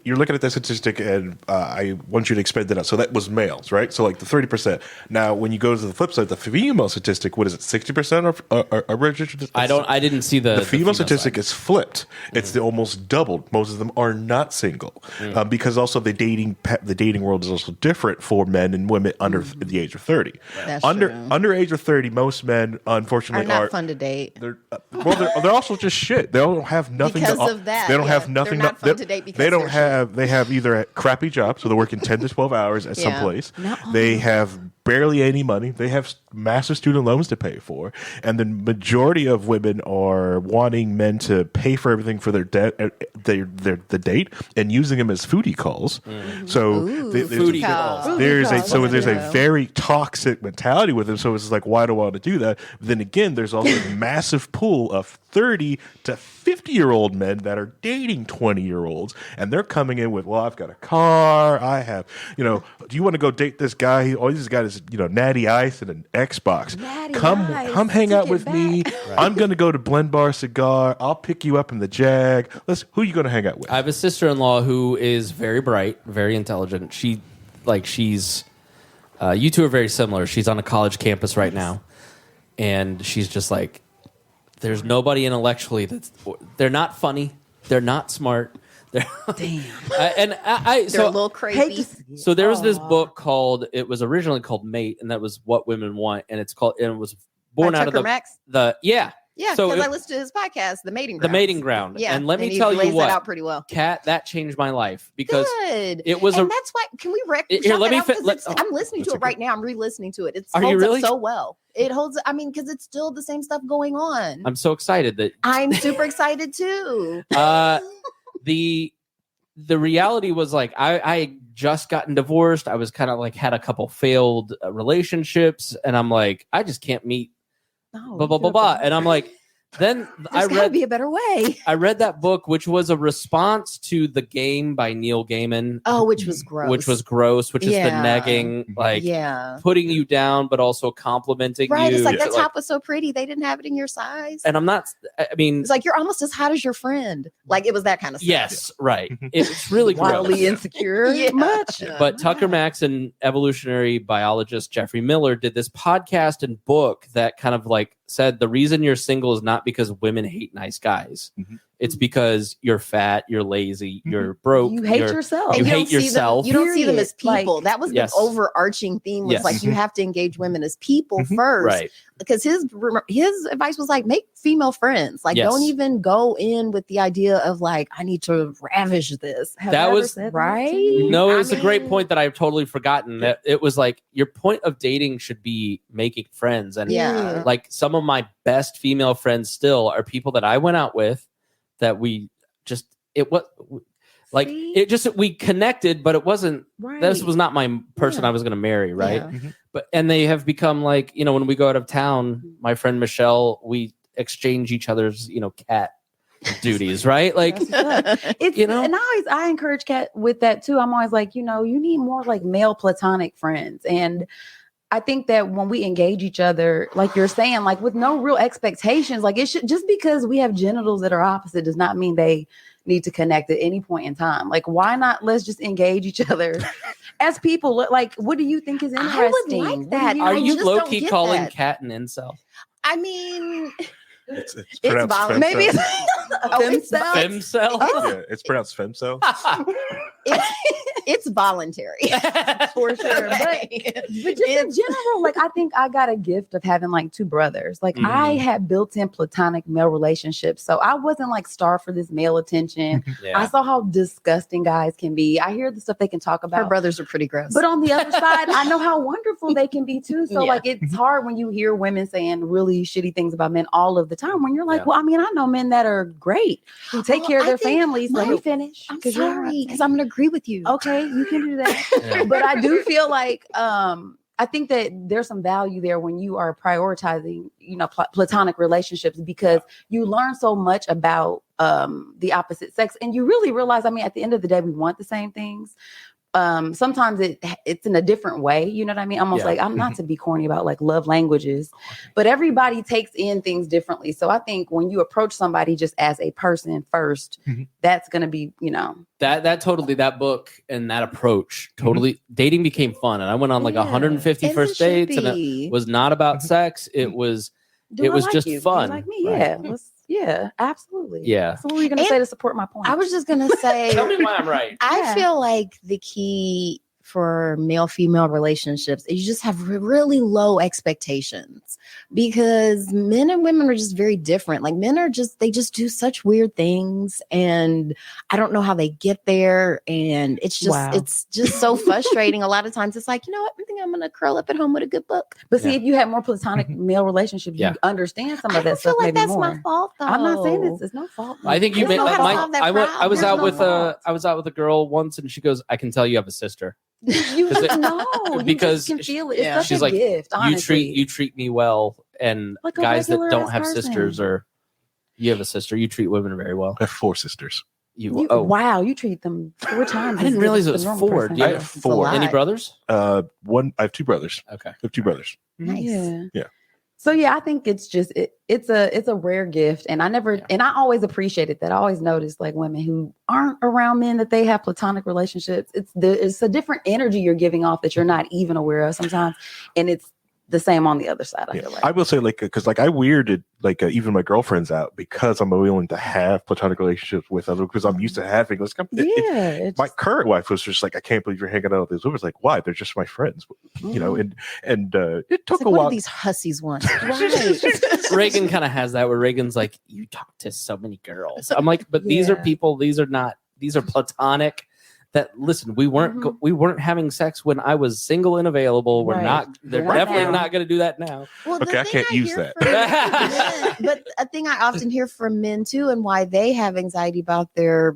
you're looking at the statistic, and I want you to expand that out. So that was males, right? So like the 30%. Now, when you go to the flip side, the female statistic, what is it, 60% are registered? I didn't see the female statistic side. is flipped. It's almost doubled. Most of them are not single, because also the dating world is also different for men and women under the age of 30. That's under true. age of 30, most men unfortunately are not fun to date. They're also just shit. They don't have nothing Because to of that, They don't yeah. have nothing. They're not fun to date because they don't they're have. They have either a crappy job, so they're working 10 to 12 hours at some Yeah. place. Not all They have barely any money. They have massive student loans to pay for, and the majority of women are wanting men to pay for everything for their the date and using them as foodie calls. So there's Foodie a- calls. there's a so there's a Yeah. very toxic mentality with them. So it's like, why do I want to do that? But then again, there's also a massive pool of 30 to 50-year-old men that are dating 20-year-olds, and they're coming in with, well, I've got a car, I have, do you want to go date this guy? All he's got is, Natty Ice and an Xbox. Natty Come Ice, hang take out it with me. back. I'm going to go to Blend Bar Cigar. I'll pick you up in the Jag. Who are you going to hang out with? I have a sister-in-law who is very bright, very intelligent. She's you two are very similar. She's on a college campus right now, and she's just like, there's nobody intellectually they're not funny, they're not smart. They're Damn. They're a little crazy. So there was this book it was originally called Mate, and that was What Women Want, and it was born By out of Tucker Max? Yeah, Yeah, So because it- I listened to his podcast, The Mating the Ground. mating ground. Yeah, And let me he tell you lays what, that out pretty well. Kat, that changed my life because Good. it was and that's why. Can we Here, shout let that me out? fi- 'Cause let- it's- I'm listening to it right now. I'm re-listening to it. It Are you holds really? up so well. It holds. I mean, because it's still the same stuff going on. I'm so excited that I'm super excited too. the the reality was like I had just gotten divorced. I was kind of like had a couple failed relationships, and I'm like, I just can't meet blah blah blah blah. And I'm like, then There's gotta be a better way. I read that book, which was a response to The Game by Neil Gaiman. Oh, which was gross. Which is the negging, like putting you down, but also complimenting you. Right. It's like that top was so pretty. They didn't have it in your size. And I mean, it's like you're almost as hot as your friend. Like it was that kind of stuff. Yes, right. It's really wildly insecure. Much. But Tucker Max and evolutionary biologist Jeffrey Miller did this podcast and book that kind of like said the reason you're single is not because women hate nice guys. It's because you're fat, you're lazy, you're broke. You hate yourself. You hate yourself. You don't see them as people. Like, that was the overarching theme was like you have to engage women as people first. Right. Because his advice was like make female friends. Like don't even go in with the idea of like I need to ravish this. That was right. No, it was a great point that I've totally forgotten. That it was like your point of dating should be making friends. And like some of my best female friends still are people that I went out with that we just we connected, but it wasn't this was not my person I was going to marry, right? But and they have become like, you know, when we go out of town, my friend Michelle, we exchange each other's, you know, cat duties, right? Like it's, you know, and I encourage Kat with that too. I'm always like, you know, you need more like male platonic friends. And I think that when we engage each other, like you're saying, like with no real expectations, like it should just because we have genitals that are opposite does not mean they need to connect at any point in time. Like, why not? Let's just engage each other as people. Like, what do you think is interesting? I would like that. Are you low key calling Kat an incel? I mean, it's pronounced maybe it's femcel. Yeah, it's pronounced femcel. It's voluntary for sure. But just in general, like I think I got a gift of having like two brothers. Like I had built-in platonic male relationships, so I wasn't like starved for this male attention. I saw how disgusting guys can be. I hear the stuff they can talk about. Her brothers are pretty gross, but on the other side, I know how wonderful they can be too. So like it's hard when you hear women saying really shitty things about men all of the time. When you're like, well, I mean, I know men that are great who take care of their families. Let me finish. I'm sorry because I'm going to agree with you. Okay, you can do that. But I do feel like I think that there's some value there when you are prioritizing, you know, platonic relationships because you learn so much about the opposite sex and you really realize, I mean, at the end of the day, we want the same things. Sometimes it's in a different way, you know what I mean? Almost like I'm not to be corny about like love languages, but everybody takes in things differently. So I think when you approach somebody just as a person first, that's going to be, you know, that totally, that book and that approach totally dating became fun. And I went on like 150 first dates and it was not about sex. It was, just fun. Like me? Right? Yeah, absolutely. Yeah. So what were you going to say to support my point? I was just going to say, tell me why I'm right. I feel like the key for male-female relationships is you just have really low expectations because men and women are just very different. Like men are they just do such weird things and I don't know how they get there. And it's just so frustrating. A lot of times it's like, you know what? I think I'm going to curl up at home with a good book. But see, if you have more platonic male relationships, you understand some of that stuff. I feel like that's more. My fault though. I'm not saying it's no fault. I think you made I was out with a girl once and she goes, I can tell you have a sister. You just know because you can feel it. It's such she's a like, gift. Honestly. You treat me well, and like guys that don't have person. sisters or you have a sister, you treat women very well. I have 4 sisters. Wow, you treat them 4 times. I didn't realize it was 4. Do you have 4? Any brothers? I have 2 brothers. Okay, I have 2 brothers. Nice. Yeah. So yeah, I think it's just it's a rare gift, and I always appreciated that. I always noticed like women who aren't around men that they have platonic relationships. It's a different energy you're giving off that you're not even aware of sometimes, and it's the same on the other side. I feel like I will say like because like I weirded like even my girlfriends out because I'm willing to have platonic relationships with other because I'm used to having this. My current wife was just like, I can't believe you're hanging out with these women. It's like, why? They're just my friends, you know. And it took a while. What do these hussies want? Reagan kind of has that where Reagan's like, you talk to so many girls. I'm like, but these are people. These are platonic. that listen, we weren't having sex when I was single and available. We're Right. not. They're Not definitely now. not going to do that now. Well, the Okay, I thing can't use hear that. from men, but a thing I often hear from men too, and why they have anxiety about their,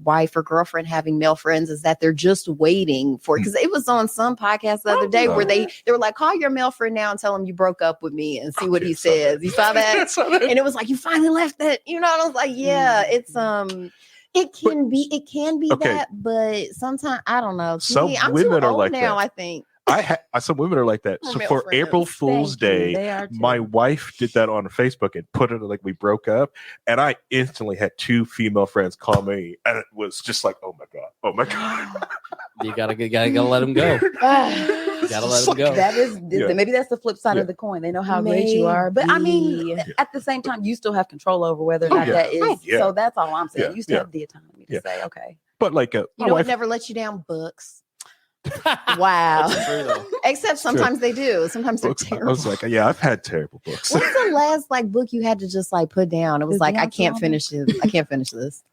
wife or girlfriend having male friends, is that they're just waiting for. Because it was on some podcast the other day where they were like, "Call your male friend now and tell him you broke up with me and see what he says." You saw that, and it was like, "You finally left that," And I was like, "Yeah, it's It can be Okay. that, but sometimes I don't know. To Some me, I'm women too are old like now. that. I think. Some women are like that. Or So male for friends. April Fool's Thank you. Day, They are too. my wife did that on Facebook and put it like we broke up, and I instantly had 2 female friends call me, and it was just like, oh my god. You gotta let them go. You gotta let them go. That is Yeah. maybe that's the flip side of the coin. They know how great you are, but I mean, Maybe. at the same time, you still have control over whether or not yeah. that is. Oh, yeah. So that's all I'm saying. Yeah. You still Yeah. have the autonomy to Yeah. say, okay. But like You my know, wife, it never lets you down. Books. Wow. That's true, though. Except sometimes they do. Sometimes they're books, I terrible. was like, yeah, I've had terrible books. What's the last book you had to just put down? It was Is like, I Beyonce can't on finish it. I can't finish this.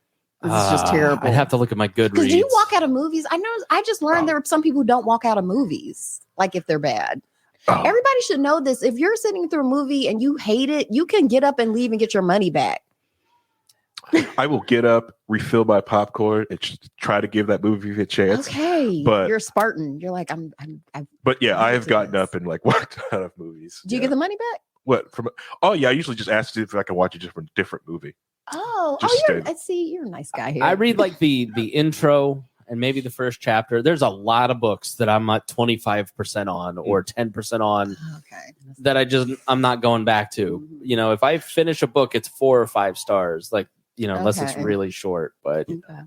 This is just terrible. I'd have to look at my Goodreads. Because do you walk out of movies? I just learned there are some people who don't walk out of movies, like if they're bad. Oh. Everybody should know this. If you're sitting through a movie and you hate it, you can get up and leave and get your money back. I will get up, refill my popcorn, and try to give that movie a chance. Okay, but- you're a Spartan. You're like, But yeah, I have to gotten this. up and walked out of movies. do you Yeah. get the money back? What from? Oh yeah, I usually just ask if I can watch a different movie. Just You're. stay. I see. You're a nice guy here. I read like the intro and maybe the first chapter. There's a lot of books that I'm at 25% on or 10% on Okay. that I'm not going back to. If I finish a book, it's 4 or 5 stars. Like, unless it's Okay. really short. But Okay.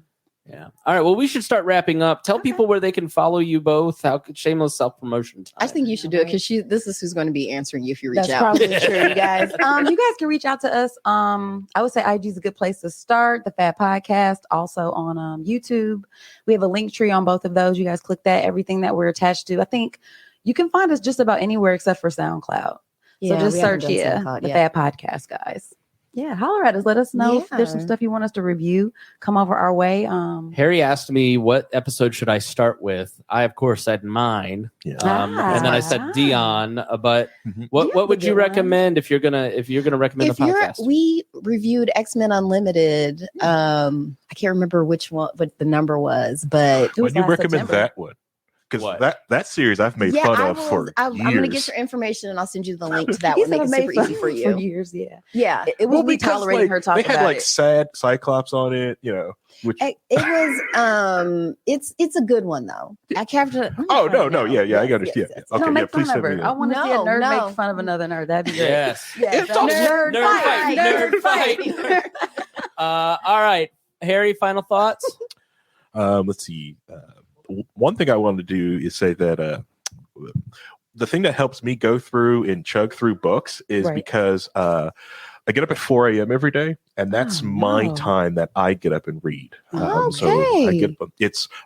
yeah. All right. Well, we should start wrapping up. Tell people where they can follow you both. How could shameless self promotion time? I think you should do it because this is who's going to be answering you if you reach That's out. probably true, you guys. You guys can reach out to us. I would say IG is a good place to start. The Fat Podcast, also on YouTube. We have a link tree on both of those. You guys click that. Everything that we're attached to. I think you can find us just about anywhere except for SoundCloud. Yeah, so just we haven't search, done SoundCloud the yet. Fat Podcast, guys. Yeah, holler at us. Let us know if there's some Yeah. stuff you want us to review. Come over our way. Harry asked me what episode should I start with. I of course said mine, Yeah. and then I said Dion. But what Dion's would a you good one. recommend if you're gonna recommend the podcast? We reviewed X-Men Unlimited. I can't remember what the number was, but It was When you last recommend September. that one? Because What? that series I've made fun of for I'm years. going to get your information and I'll send you the link to that He one. Make said it made super fun easy for For you. years, yeah. Yeah, It was me because, tolerating her talking They had about like it. sad Cyclops on it, which it was. It's a good one though. I captured. Oh no, yeah, I got it. Yeah. Okay, no, yeah, make please fun send of me her. that. I want to see a No, nerd no. make fun of another nerd. That'd be great. Yes. Yeah, It's all nerd fight. All right, Harry. Final thoughts. Let's see. One thing I wanted to do is say that the thing that helps me go through and chug through books is Right. because I get up at 4 a.m. every day, and that's my no. time that I get up and read. So Okay.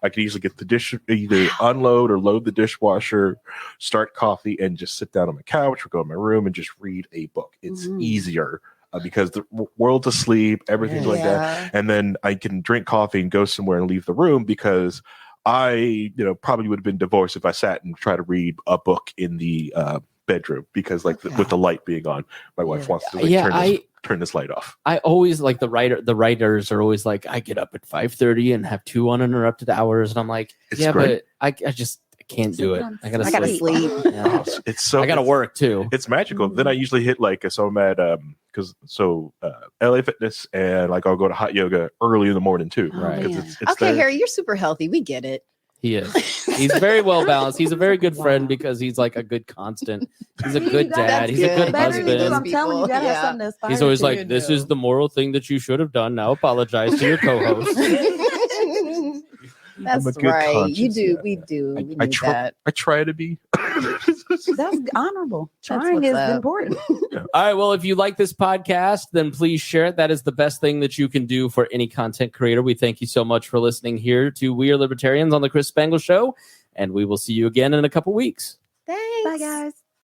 I can easily get the dish, either unload or load the dishwasher, start coffee, and just sit down on my couch or go in my room and just read a book. It's easier because the world's asleep, everything's like that. And then I can drink coffee and go somewhere and leave the room because I, probably would have been divorced if I sat and tried to read a book in the bedroom because, with the light being on, my wife wants to turn this light off. I always like the writers are always like, I get up at 5:30 and have 2 uninterrupted hours, and I'm like, It's yeah, great. but I just can't do it. I gotta I gotta sleep. Yeah. It's so I gotta work too. It's magical. Then I usually hit so I'm at LA Fitness and I'll go to hot yoga early in the morning too. Right. 'Cause man. it's Okay, there. Harry, you're super healthy. We get it. He is. He's very well balanced. He's a very good friend because he's like a good constant. He's a good You guys- dad. He's a That's good good. Better you do. husband. I'm telling you, you gotta have Yeah. something to aspire He's always to. like, this is the moral thing that you should have done. Now apologize to your co-host. That's I'm a good right. conscience, You do. yeah. We do. We I need try. that. I try to be. That's honorable. Trying what's is up. important. All right. Well, if you like this podcast, then please share it. That is the best thing that you can do for any content creator. We thank you so much for listening here to We Are Libertarians on the Chris Spangle Show, and we will see you again in a couple weeks. Thanks. Bye, guys.